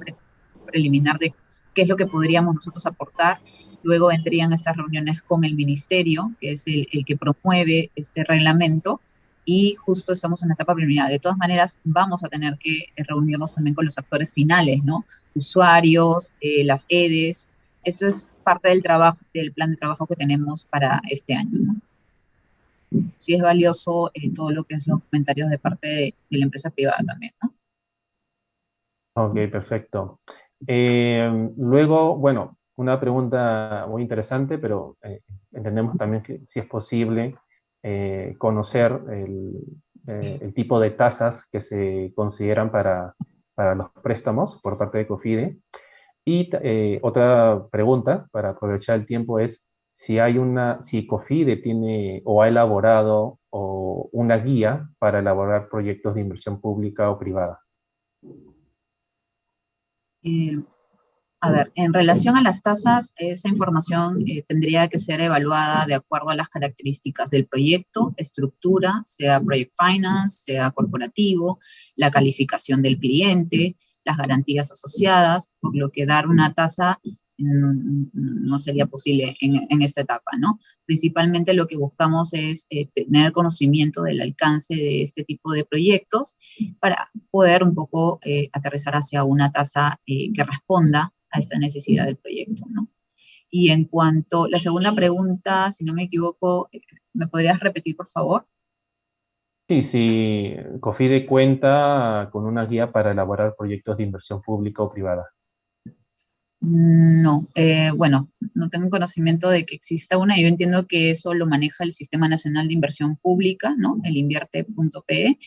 preliminar de qué es lo que podríamos nosotros aportar. Luego vendrían estas reuniones con el ministerio, que es el que promueve este reglamento, y justo estamos en la etapa preliminar. De todas maneras, vamos a tener que reunirnos también con los actores finales, ¿no? Usuarios, las EDES. Eso es parte del trabajo, del plan de trabajo que tenemos para este año, ¿no? Sí es valioso todo lo que es los comentarios de parte de la empresa privada también, ¿no? Ok, perfecto. Luego, bueno, una pregunta muy interesante, pero entendemos también que si es posible conocer el tipo de tasas que se consideran para los préstamos por parte de COFIDE. Y otra pregunta, para aprovechar el tiempo, es si COFIDE tiene o ha elaborado una guía para elaborar proyectos de inversión pública o privada. A ver, en relación a las tasas, esa información tendría que ser evaluada de acuerdo a las características del proyecto, estructura, sea project finance, sea corporativo, la calificación del cliente, las garantías asociadas, por lo que dar una tasa no sería posible en esta etapa, ¿no? Principalmente lo que buscamos es tener conocimiento del alcance de este tipo de proyectos para poder un poco aterrizar hacia una tasa que responda a esta necesidad del proyecto, ¿no? Y en cuanto a la segunda pregunta, si no me equivoco, ¿me podrías repetir, por favor? Sí, sí, COFIDE cuenta con una guía para elaborar proyectos de inversión pública o privada. No, bueno, no tengo conocimiento de que exista una. Yo entiendo que eso lo maneja el Sistema Nacional de Inversión Pública, ¿no? El invierte.pe.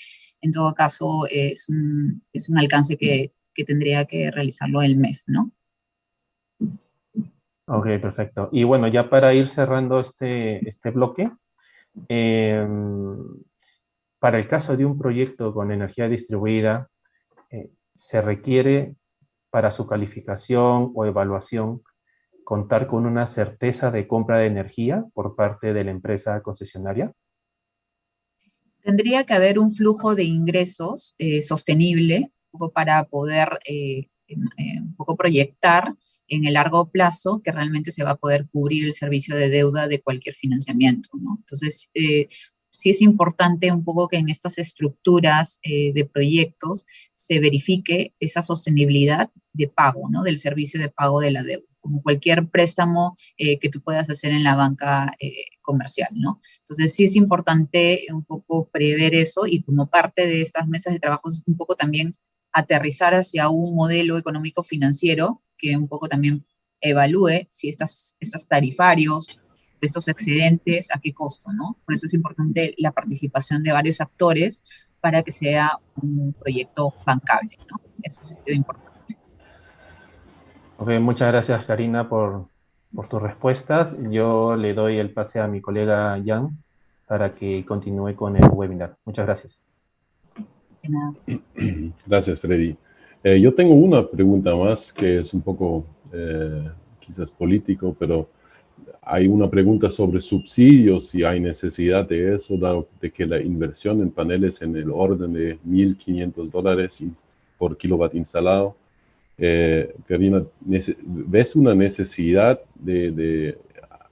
En todo caso, es un alcance que tendría que realizarlo el MEF, ¿no? Ok, perfecto. Y bueno, ya para ir cerrando este bloque, para el caso de un proyecto con energía distribuida, se requiere para su calificación o evaluación contar con una certeza de compra de energía por parte de la empresa concesionaria. Tendría que haber un flujo de ingresos sostenible, un poco para poder un poco proyectar en el largo plazo que realmente se va a poder cubrir el servicio de deuda de cualquier financiamiento, ¿no? Entonces, sí es importante un poco que en estas estructuras de proyectos se verifique esa sostenibilidad de pago, ¿no? Del servicio de pago de la deuda, como cualquier préstamo que tú puedas hacer en la banca comercial, ¿no? Entonces sí es importante un poco prever eso y como parte de estas mesas de trabajo es un poco también aterrizar hacia un modelo económico financiero que un poco también evalúe si estos tarifarios, estos excedentes, a qué costo, ¿no? Por eso es importante la participación de varios actores para que sea un proyecto bancable, ¿no? Eso es importante. Ok, muchas gracias, Karina, por tus respuestas. Yo le doy el pase a mi colega Jan para que continúe con el webinar. Muchas gracias. De nada. Gracias, Freddy. Yo tengo una pregunta más que es un poco quizás político, pero hay una pregunta sobre subsidios, si hay necesidad de eso, dado de que la inversión en paneles en el orden de $1.500 por kilowatt instalado. Karina, ¿ves una necesidad de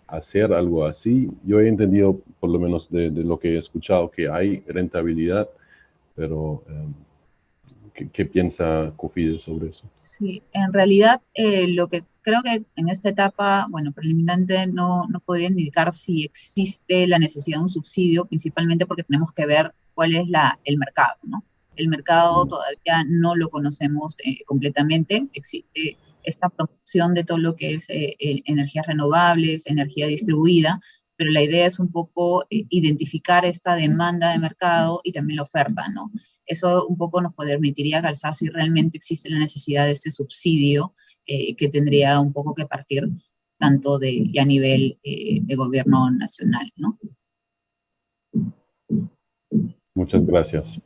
hacer algo así? Yo he entendido, por lo menos de lo que he escuchado, que hay rentabilidad, pero ¿qué piensa Cofidis sobre eso? Sí, en realidad lo que creo que en esta etapa, bueno, preliminante no podría indicar si existe la necesidad de un subsidio, principalmente porque tenemos que ver cuál es el mercado, ¿no? El mercado todavía no lo conocemos completamente, existe esta promoción de todo lo que es energías renovables, energía distribuida, pero la idea es un poco identificar esta demanda de mercado y también la oferta, ¿no? Eso un poco nos permitiría calzar si realmente existe la necesidad de este subsidio que tendría un poco que partir tanto a nivel de gobierno nacional, ¿no? Muchas gracias.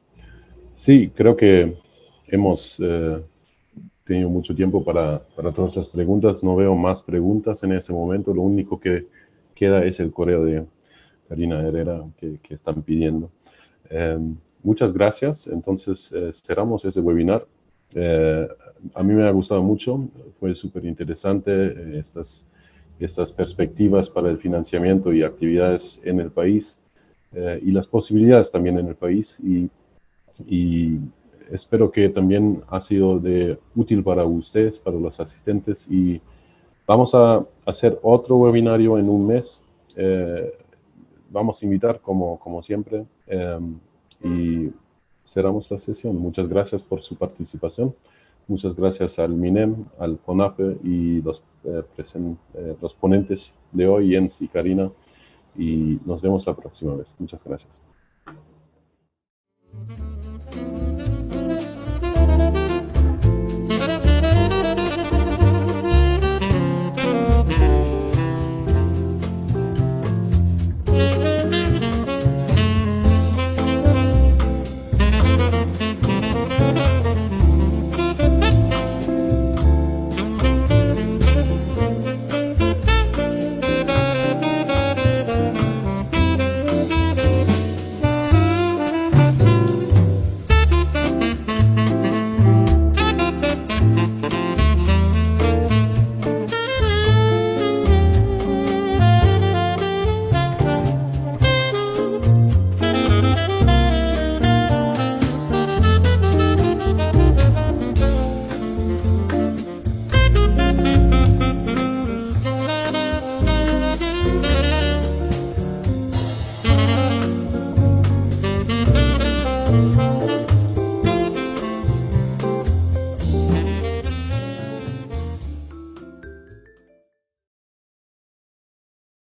Sí, creo que hemos tenido mucho tiempo para todas esas preguntas. No veo más preguntas en ese momento. Lo único que queda es el correo de Karina Herrera que están pidiendo. Muchas gracias. Entonces, cerramos ese webinar. A mí me ha gustado mucho. Fue súper interesante estas perspectivas para el financiamiento y actividades en el país y las posibilidades también en el país. Y espero que también ha sido de útil para ustedes, para los asistentes. Y vamos a hacer otro webinario en un mes. Vamos a invitar como siempre y cerramos la sesión. Muchas gracias por su participación. Muchas gracias al MINEM, al FONAFE y los ponentes de hoy, Jens y Karina. Y nos vemos la próxima vez. Muchas gracias.